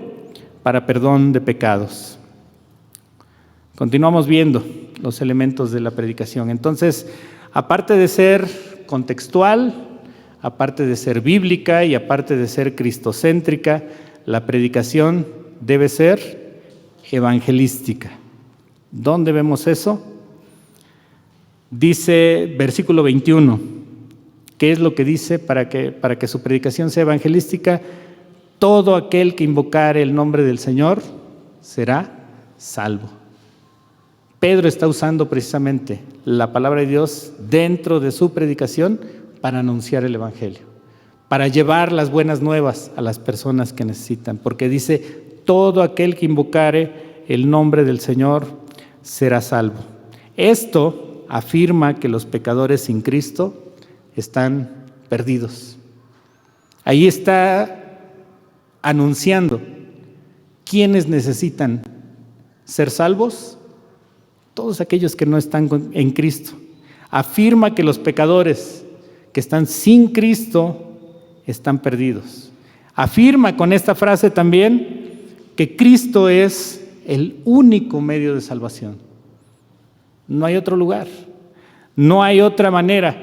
para perdón de pecados. Continuamos viendo los elementos de la predicación. Entonces, aparte de ser contextual, aparte de ser bíblica y aparte de ser cristocéntrica, la predicación debe ser evangelística. ¿Dónde vemos eso? Dice versículo 21, ¿qué es lo que dice para que su predicación sea evangelística? Todo aquel que invocare el nombre del Señor será salvo. Pedro está usando precisamente la palabra de Dios dentro de su predicación para anunciar el evangelio, para llevar las buenas nuevas a las personas que necesitan, porque dice, todo aquel que invocare el nombre del Señor será salvo. Esto afirma que los pecadores sin Cristo están perdidos. Ahí está anunciando quiénes necesitan ser salvos, todos aquellos que no están en Cristo. Afirma que los pecadores que están sin Cristo están perdidos. Afirma con esta frase también que Cristo es el único medio de salvación. No hay otro lugar, no hay otra manera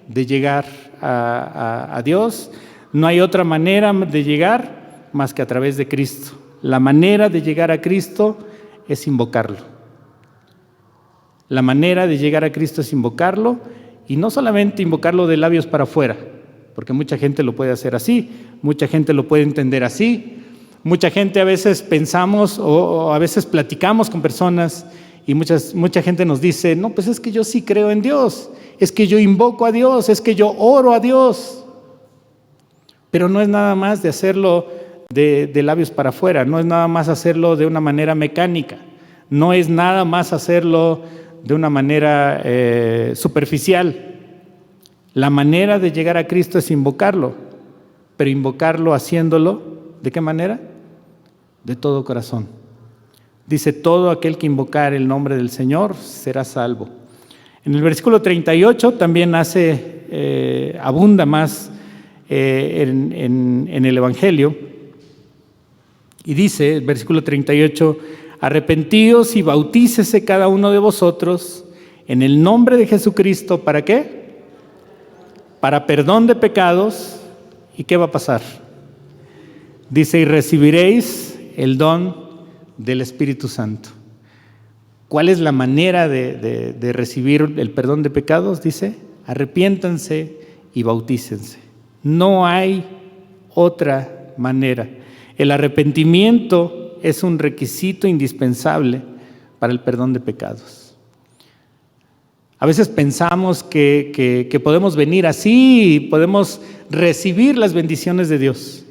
de llegar a Dios, no hay otra manera de llegar más que a través de Cristo. La manera de llegar a Cristo es invocarlo. La manera de llegar a Cristo es invocarlo, y no solamente invocarlo de labios para afuera, porque mucha gente lo puede hacer así, mucha gente lo puede entender así, mucha gente a veces pensamos o a veces platicamos con personas y mucha gente nos dice, no, pues es que yo sí creo en Dios, es que yo invoco a Dios, es que yo oro a Dios, pero no es nada más de hacerlo de labios para afuera, no es nada más hacerlo de una manera mecánica, no es nada más hacerlo de una manera superficial. La manera de llegar a Cristo es invocarlo, pero invocarlo haciéndolo, ¿de qué manera? De todo corazón. Dice, todo aquel que invocar el nombre del Señor será salvo. En el versículo 38 también abunda más en el Evangelio, y dice, el versículo 38, arrepentíos y bautícese cada uno de vosotros en el nombre de Jesucristo, ¿para qué? Para perdón de pecados. ¿Y qué va a pasar? Dice, y recibiréis el don del Espíritu Santo. ¿Cuál es la manera de recibir el perdón de pecados? Dice, arrepiéntanse y bautícense. No hay otra manera. El arrepentimiento es un requisito indispensable para el perdón de pecados. A veces pensamos que podemos venir así y podemos recibir las bendiciones de Dios.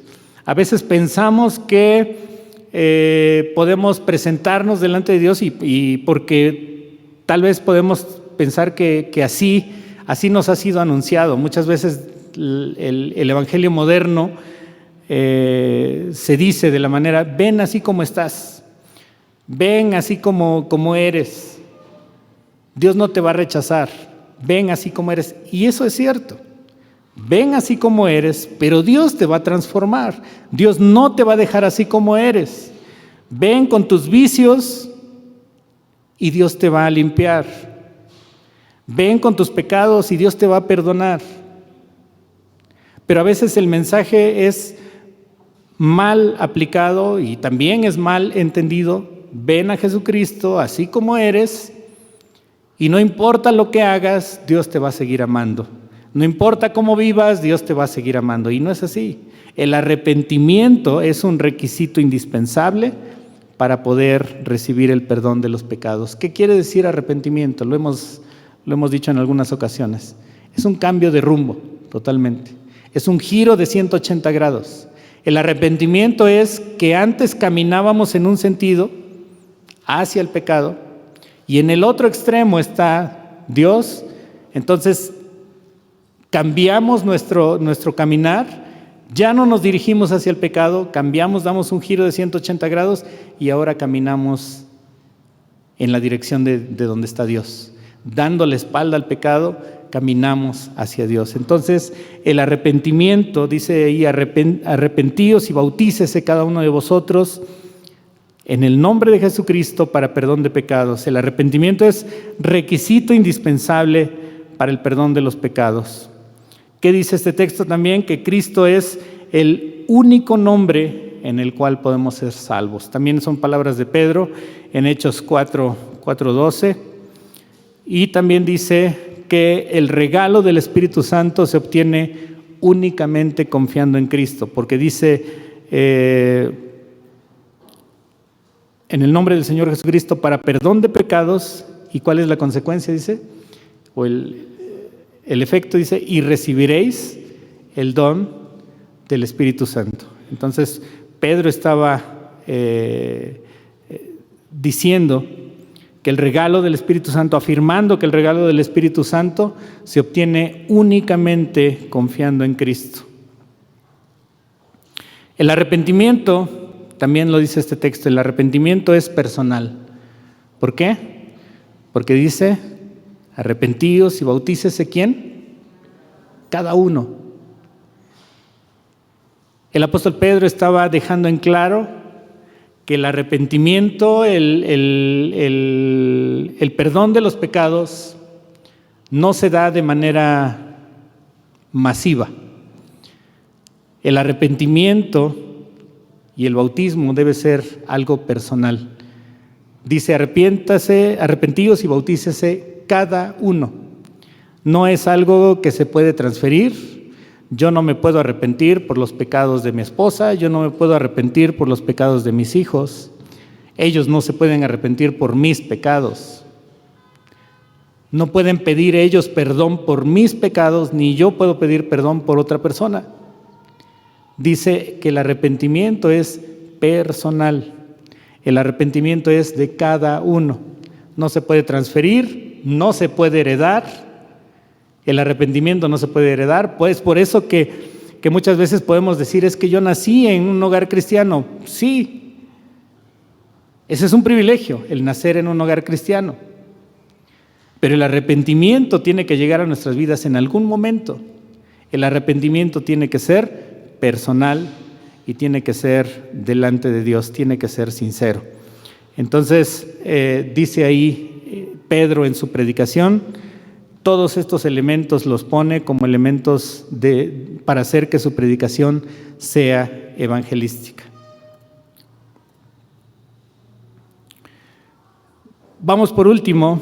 A veces pensamos que podemos presentarnos delante de Dios y porque tal vez podemos pensar que así nos ha sido anunciado. Muchas veces el evangelio moderno se dice de la manera, ven así como estás, ven así como eres, Dios no te va a rechazar, ven así como eres. Y eso es cierto, ven así como eres, pero Dios te va a transformar, Dios no te va a dejar así como eres. Ven con tus vicios y Dios te va a limpiar, ven con tus pecados y Dios te va a perdonar. Pero a veces el mensaje es mal aplicado y también es mal entendido. Ven a Jesucristo así como eres y no importa lo que hagas, Dios te va a seguir amando. No importa cómo vivas, Dios te va a seguir amando. Y no es así. El arrepentimiento es un requisito indispensable para poder recibir el perdón de los pecados. ¿Qué quiere decir arrepentimiento? Lo hemos dicho en algunas ocasiones. Es un cambio de rumbo, totalmente. Es un giro de 180 grados. El arrepentimiento es que antes caminábamos en un sentido hacia el pecado y en el otro extremo está Dios. Entonces cambiamos nuestro caminar, ya no nos dirigimos hacia el pecado, cambiamos, damos un giro de 180 grados y ahora caminamos en la dirección de donde está Dios. Dando la espalda al pecado, caminamos hacia Dios. Entonces, el arrepentimiento, dice ahí, arrepentíos y bautícese cada uno de vosotros en el nombre de Jesucristo para perdón de pecados. El arrepentimiento es requisito indispensable para el perdón de los pecados. ¿Qué dice este texto también? Que Cristo es el único nombre en el cual podemos ser salvos. También son palabras de Pedro en Hechos 4:12. Y también dice que el regalo del Espíritu Santo se obtiene únicamente confiando en Cristo, porque dice en el nombre del Señor Jesucristo para perdón de pecados. ¿Y cuál es la consecuencia? Dice, o el efecto, dice, y recibiréis el don del Espíritu Santo. Entonces Pedro estaba diciendo que el regalo del Espíritu Santo, afirmando que el regalo del Espíritu Santo se obtiene únicamente confiando en Cristo. El arrepentimiento, también lo dice este texto, el arrepentimiento es personal. ¿Por qué? Porque dice, arrepentíos y bautícese, ¿quién? Cada uno. El apóstol Pedro estaba dejando en claro que el arrepentimiento, el perdón de los pecados, no se da de manera masiva. El arrepentimiento y el bautismo debe ser algo personal. Dice, arrepentíos y bautícese cada uno. No es algo que se puede transferir. Yo no me puedo arrepentir por los pecados de mi esposa, yo no me puedo arrepentir por los pecados de mis hijos. Ellos no se pueden arrepentir por mis pecados. No pueden pedir ellos perdón por mis pecados, ni yo puedo pedir perdón por otra persona. Dice que el arrepentimiento es personal. El arrepentimiento es de cada uno. No se puede transferir, no se puede heredar. El arrepentimiento no se puede heredar. Pues por eso que muchas veces podemos decir, es que yo nací en un hogar cristiano. Sí, ese es un privilegio, el nacer en un hogar cristiano. Pero el arrepentimiento tiene que llegar a nuestras vidas en algún momento. El arrepentimiento tiene que ser personal y tiene que ser delante de Dios, tiene que ser sincero. Entonces, dice ahí Pedro en su predicación, todos estos elementos los pone como elementos para hacer que su predicación sea evangelística. Vamos por último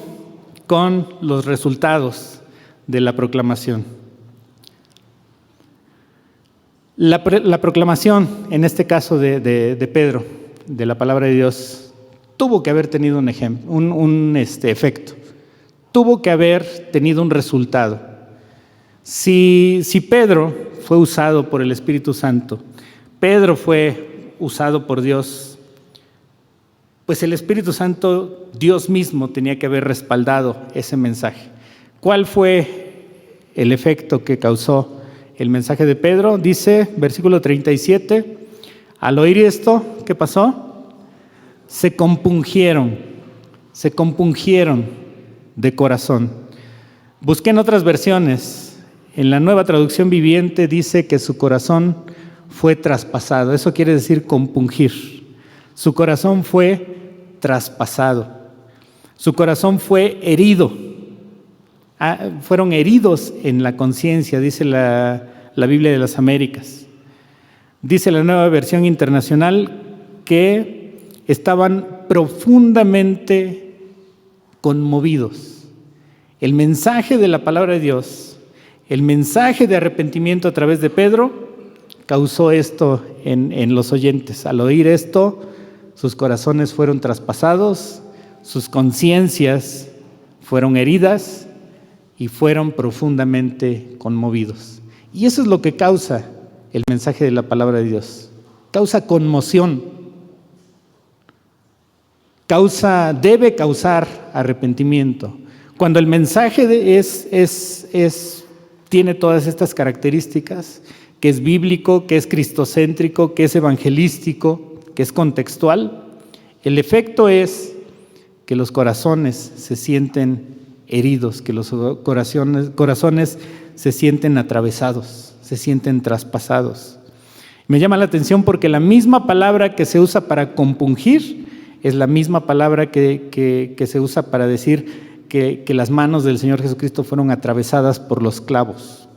con los resultados de la proclamación. La proclamación, en este caso de Pedro, de la palabra de Dios, tuvo que haber tenido un efecto, tuvo que haber tenido un resultado. Si Pedro fue usado por el Espíritu Santo, Pedro fue usado por Dios, pues el Espíritu Santo, Dios mismo, tenía que haber respaldado ese mensaje. ¿Cuál fue el efecto que causó el mensaje de Pedro? Dice, versículo 37, al oír esto, ¿qué pasó? Se compungieron de corazón. Busqué en otras versiones. En la Nueva Traducción Viviente dice que su corazón fue traspasado. Eso quiere decir compungir. Su corazón fue traspasado. Su corazón fue herido. Fueron heridos en la conciencia, dice la Biblia de las Américas. Dice la Nueva Versión Internacional que estaban profundamente conmovidos. El mensaje de la palabra de Dios, el mensaje de arrepentimiento a través de Pedro, causó esto en los oyentes. Al oír esto, sus corazones fueron traspasados, sus conciencias fueron heridas y fueron profundamente conmovidos. Y eso es lo que causa el mensaje de la palabra de Dios. Causa conmoción. Debe causar arrepentimiento. Cuando el mensaje tiene todas estas características, que es bíblico, que es cristocéntrico, que es evangelístico, que es contextual, el efecto es que los corazones se sienten heridos, que los corazones se sienten atravesados, se sienten traspasados. Me llama la atención porque la misma palabra que se usa para compungir Es la misma palabra que se usa para decir que las manos del Señor Jesucristo fueron atravesadas por los clavos.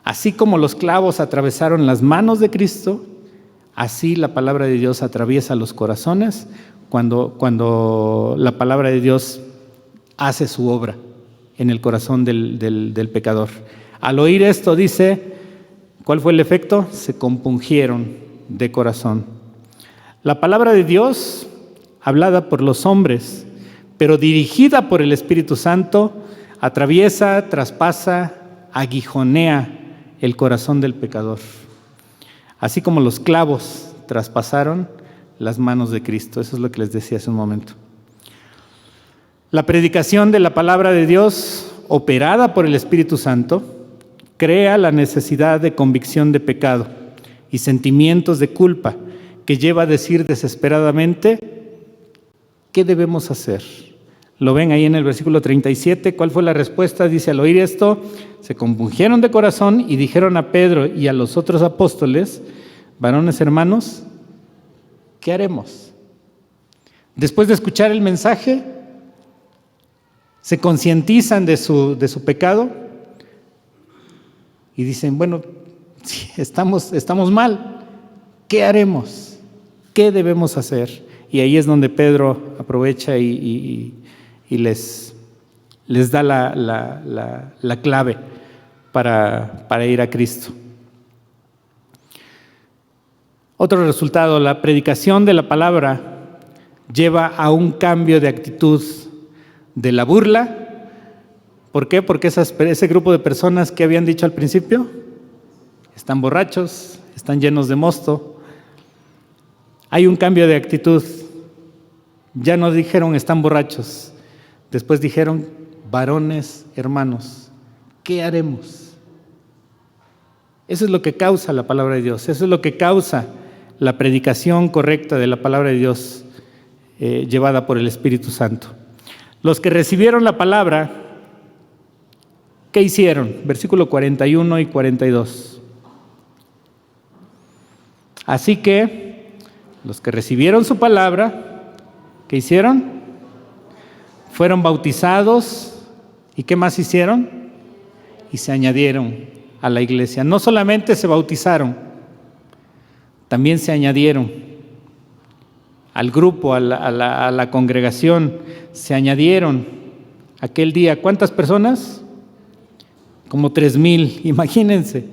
Así como los clavos atravesaron las manos de Cristo, así la palabra de Dios atraviesa los corazones cuando la palabra de Dios hace su obra en el corazón del pecador. Al oír esto, dice, ¿cuál fue el efecto? Se compungieron de corazón. La palabra de Dios, hablada por los hombres, pero dirigida por el Espíritu Santo, atraviesa, traspasa, aguijonea el corazón del pecador. Así como los clavos traspasaron las manos de Cristo. Eso es lo que les decía hace un momento. La predicación de la palabra de Dios, operada por el Espíritu Santo, crea la necesidad de convicción de pecado y sentimientos de culpa que lleva a decir desesperadamente, ¿qué debemos hacer? Lo ven ahí en el versículo 37. ¿Cuál fue la respuesta? Dice, al oír esto, se compungieron de corazón y dijeron a Pedro y a los otros apóstoles, varones hermanos, ¿qué haremos? Después de escuchar el mensaje, se concientizan de su pecado y dicen, bueno, sí, estamos mal, ¿qué haremos? ¿Qué debemos hacer? Y ahí es donde Pedro aprovecha y les da la clave para ir a Cristo. Otro resultado, la predicación de la palabra lleva a un cambio de actitud de la burla. ¿Por qué? Porque ese grupo de personas que habían dicho al principio, están borrachos, están llenos de mosto. Hay un cambio de actitud. Ya no dijeron están borrachos, después dijeron varones hermanos, ¿qué haremos? Eso es lo que causa la palabra de Dios, eso es lo que causa la predicación correcta de la palabra de Dios llevada por el Espíritu Santo. Los que recibieron la palabra, ¿qué hicieron? Versículo 41 y 42. Así que los que recibieron su palabra, ¿qué hicieron? Fueron bautizados. ¿Y qué más hicieron? Y se añadieron a la iglesia. No solamente se bautizaron, también se añadieron al grupo, a la congregación. Se añadieron aquel día. ¿Cuántas personas? Como 3,000. Imagínense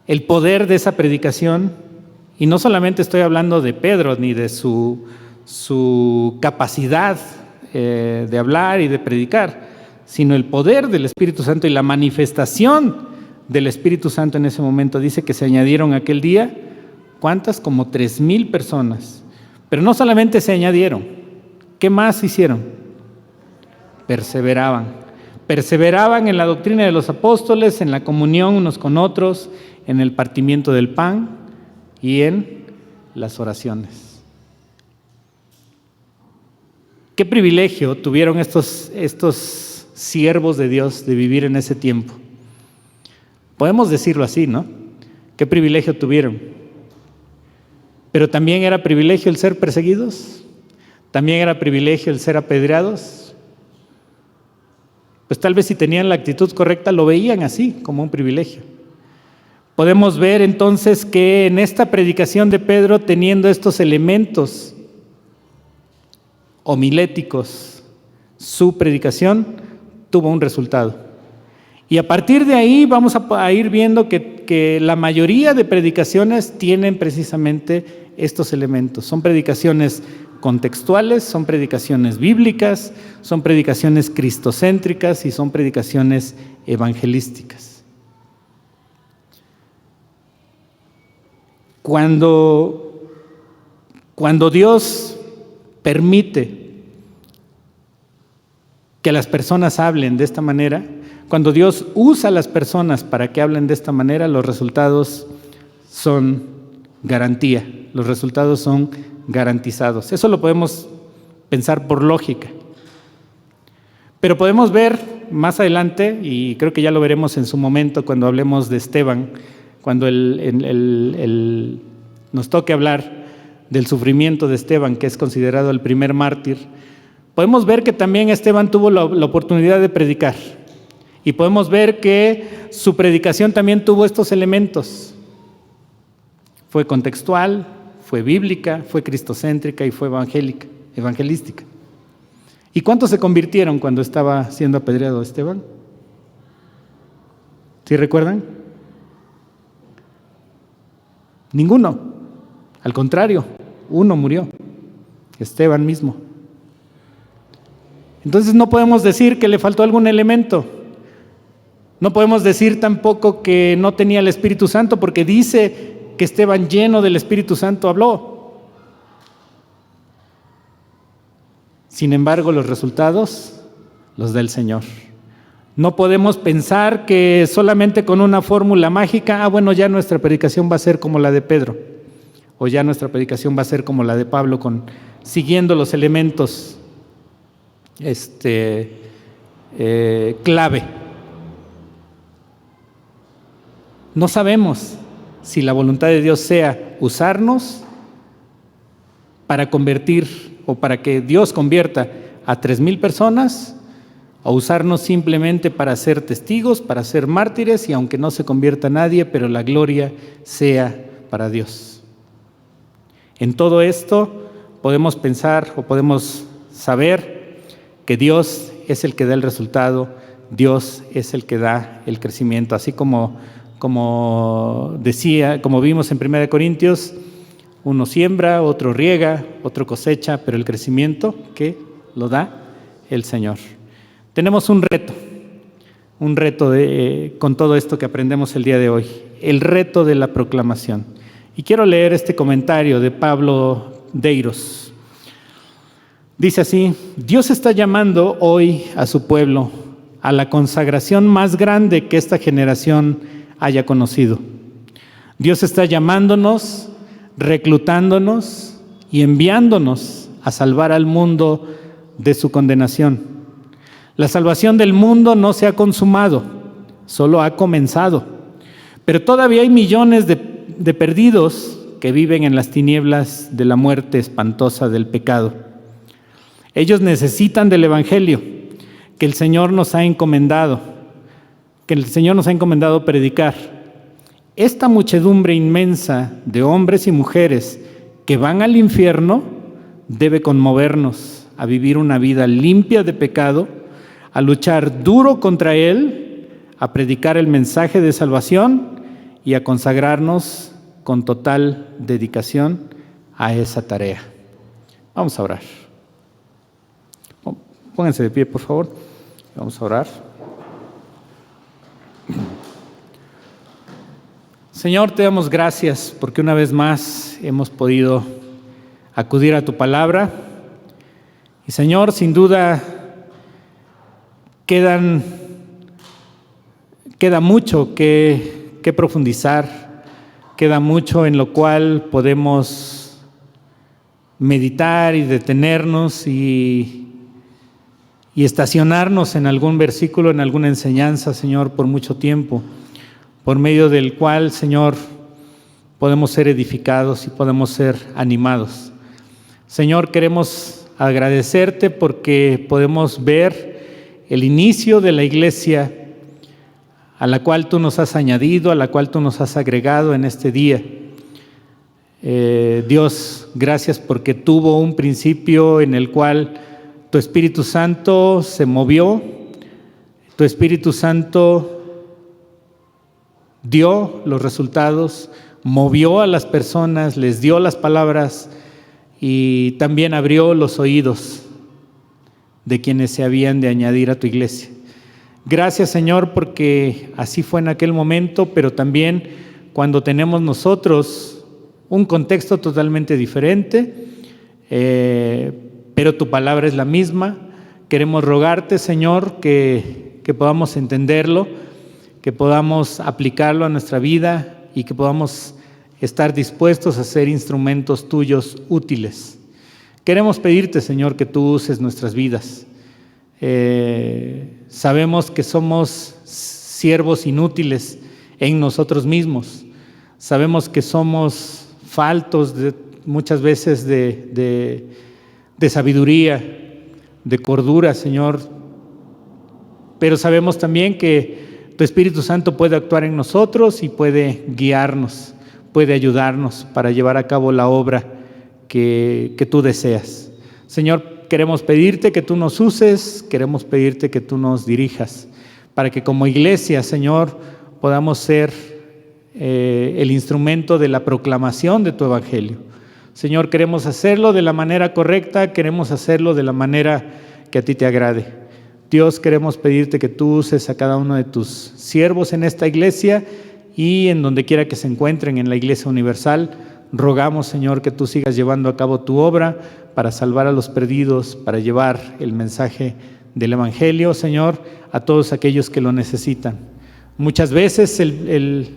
el poder de esa predicación. Y no solamente estoy hablando de Pedro ni de su capacidad de hablar y de predicar, sino el poder del Espíritu Santo y la manifestación del Espíritu Santo en ese momento. Dice que se añadieron aquel día, ¿cuántas? Como 3,000 personas. Pero no solamente se añadieron, ¿qué más hicieron? Perseveraban en la doctrina de los apóstoles, en la comunión unos con otros, en el partimiento del pan y en las oraciones. Qué privilegio tuvieron estos siervos de Dios de vivir en ese tiempo. Podemos decirlo así, ¿no? Qué privilegio tuvieron. Pero también era privilegio el ser perseguidos, también era privilegio el ser apedreados. Pues tal vez si tenían la actitud correcta lo veían así, como un privilegio. Podemos ver entonces que en esta predicación de Pedro, teniendo estos elementos homiléticos, su predicación tuvo un resultado. Y a partir de ahí vamos a ir viendo que la mayoría de predicaciones tienen precisamente estos elementos. Son predicaciones contextuales, son predicaciones bíblicas, son predicaciones cristocéntricas y son predicaciones evangelísticas. Cuando Dios permite que las personas hablen de esta manera, cuando Dios usa a las personas para que hablen de esta manera, los resultados son garantía, los resultados son garantizados. Eso lo podemos pensar por lógica. Pero podemos ver más adelante, y creo que ya lo veremos en su momento cuando hablemos de Esteban, cuando el nos toque hablar del sufrimiento de Esteban, que es considerado el primer mártir, podemos ver que también Esteban tuvo la oportunidad de predicar. Y podemos ver que su predicación también tuvo estos elementos. Fue contextual, fue bíblica, fue cristocéntrica y fue evangelística. ¿Y cuántos se convirtieron cuando estaba siendo apedreado Esteban? ¿Sí recuerdan? Ninguno. Al contrario, uno murió, Esteban mismo. Entonces no podemos decir que le faltó algún elemento. No podemos decir tampoco que no tenía el Espíritu Santo, porque dice que Esteban, lleno del Espíritu Santo, habló. Sin embargo, los resultados los da el Señor. No podemos pensar que solamente con una fórmula mágica, bueno, ya nuestra predicación va a ser como la de Pedro, o ya nuestra predicación va a ser como la de Pablo, siguiendo los elementos clave. No sabemos si la voluntad de Dios sea usarnos para convertir o para que Dios convierta a 3,000 personas, o usarnos simplemente para ser testigos, para ser mártires, y aunque no se convierta nadie, pero la gloria sea para Dios. En todo esto podemos pensar o podemos saber que Dios es el que da el resultado, Dios es el que da el crecimiento, así como vimos en 1 Corintios, uno siembra, otro riega, otro cosecha, pero el crecimiento que lo da el Señor. Tenemos un reto con todo esto que aprendemos el día de hoy, el reto de la proclamación. Y quiero leer este comentario de Pablo Deiros. Dice así: Dios está llamando hoy a su pueblo a la consagración más grande que esta generación haya conocido. Dios está llamándonos, reclutándonos y enviándonos a salvar al mundo de su condenación. La salvación del mundo no se ha consumado, solo ha comenzado. Pero todavía hay millones de perdidos que viven en las tinieblas de la muerte espantosa del pecado. Ellos necesitan del Evangelio que el Señor nos ha encomendado predicar. Esta muchedumbre inmensa de hombres y mujeres que van al infierno debe conmovernos a vivir una vida limpia de pecado, a luchar duro contra él, a predicar el mensaje de salvación y a consagrarnos con total dedicación a esa tarea. Vamos a orar. Pónganse de pie, por favor. Vamos a orar. Señor, te damos gracias porque una vez más hemos podido acudir a tu palabra. Y Señor, sin duda queda mucho que profundizar, queda mucho en lo cual podemos meditar y detenernos y estacionarnos en algún versículo, en alguna enseñanza, Señor, por mucho tiempo, por medio del cual, Señor, podemos ser edificados y podemos ser animados. Señor, queremos agradecerte porque podemos ver el inicio de la iglesia a la cual tú nos has añadido, a la cual tú nos has agregado en este día. Dios, gracias porque tuvo un principio en el cual tu Espíritu Santo se movió, tu Espíritu Santo dio los resultados, movió a las personas, les dio las palabras y también abrió los oídos de quienes se habían de añadir a tu iglesia. Gracias, Señor, porque así fue en aquel momento, pero también cuando tenemos nosotros un contexto totalmente diferente, pero tu palabra es la misma. Queremos rogarte, Señor, que podamos entenderlo, que podamos aplicarlo a nuestra vida y que podamos estar dispuestos a ser instrumentos tuyos útiles. Queremos pedirte, Señor, que tú uses nuestras vidas. Sabemos que somos siervos inútiles en nosotros mismos. Sabemos que somos faltos muchas veces de sabiduría, de cordura, Señor, pero sabemos también que tu Espíritu Santo puede actuar en nosotros y puede guiarnos, puede ayudarnos para llevar a cabo la obra que tú deseas. Señor, queremos pedirte que tú nos uses, queremos pedirte que tú nos dirijas, para que como iglesia, Señor, podamos ser el instrumento de la proclamación de tu evangelio. Señor, queremos hacerlo de la manera correcta, queremos hacerlo de la manera que a ti te agrade. Dios, queremos pedirte que tú uses a cada uno de tus siervos en esta iglesia y en donde quiera que se encuentren en la Iglesia Universal. Rogamos, Señor, que tú sigas llevando a cabo tu obra para salvar a los perdidos, para llevar el mensaje del evangelio, Señor, a todos aquellos que lo necesitan. Muchas veces el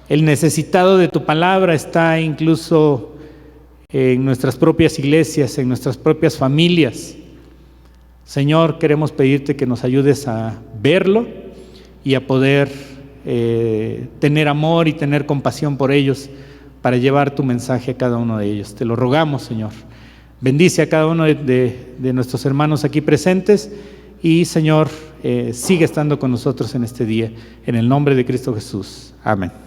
necesitado de tu palabra está incluso en nuestras propias iglesias, en nuestras propias familias. Señor, queremos pedirte que nos ayudes a verlo y a poder tener amor y tener compasión por ellos para llevar tu mensaje a cada uno de ellos. Te lo rogamos, Señor. Bendice a cada uno de nuestros hermanos aquí presentes y, Señor, sigue estando con nosotros en este día. En el nombre de Cristo Jesús. Amén.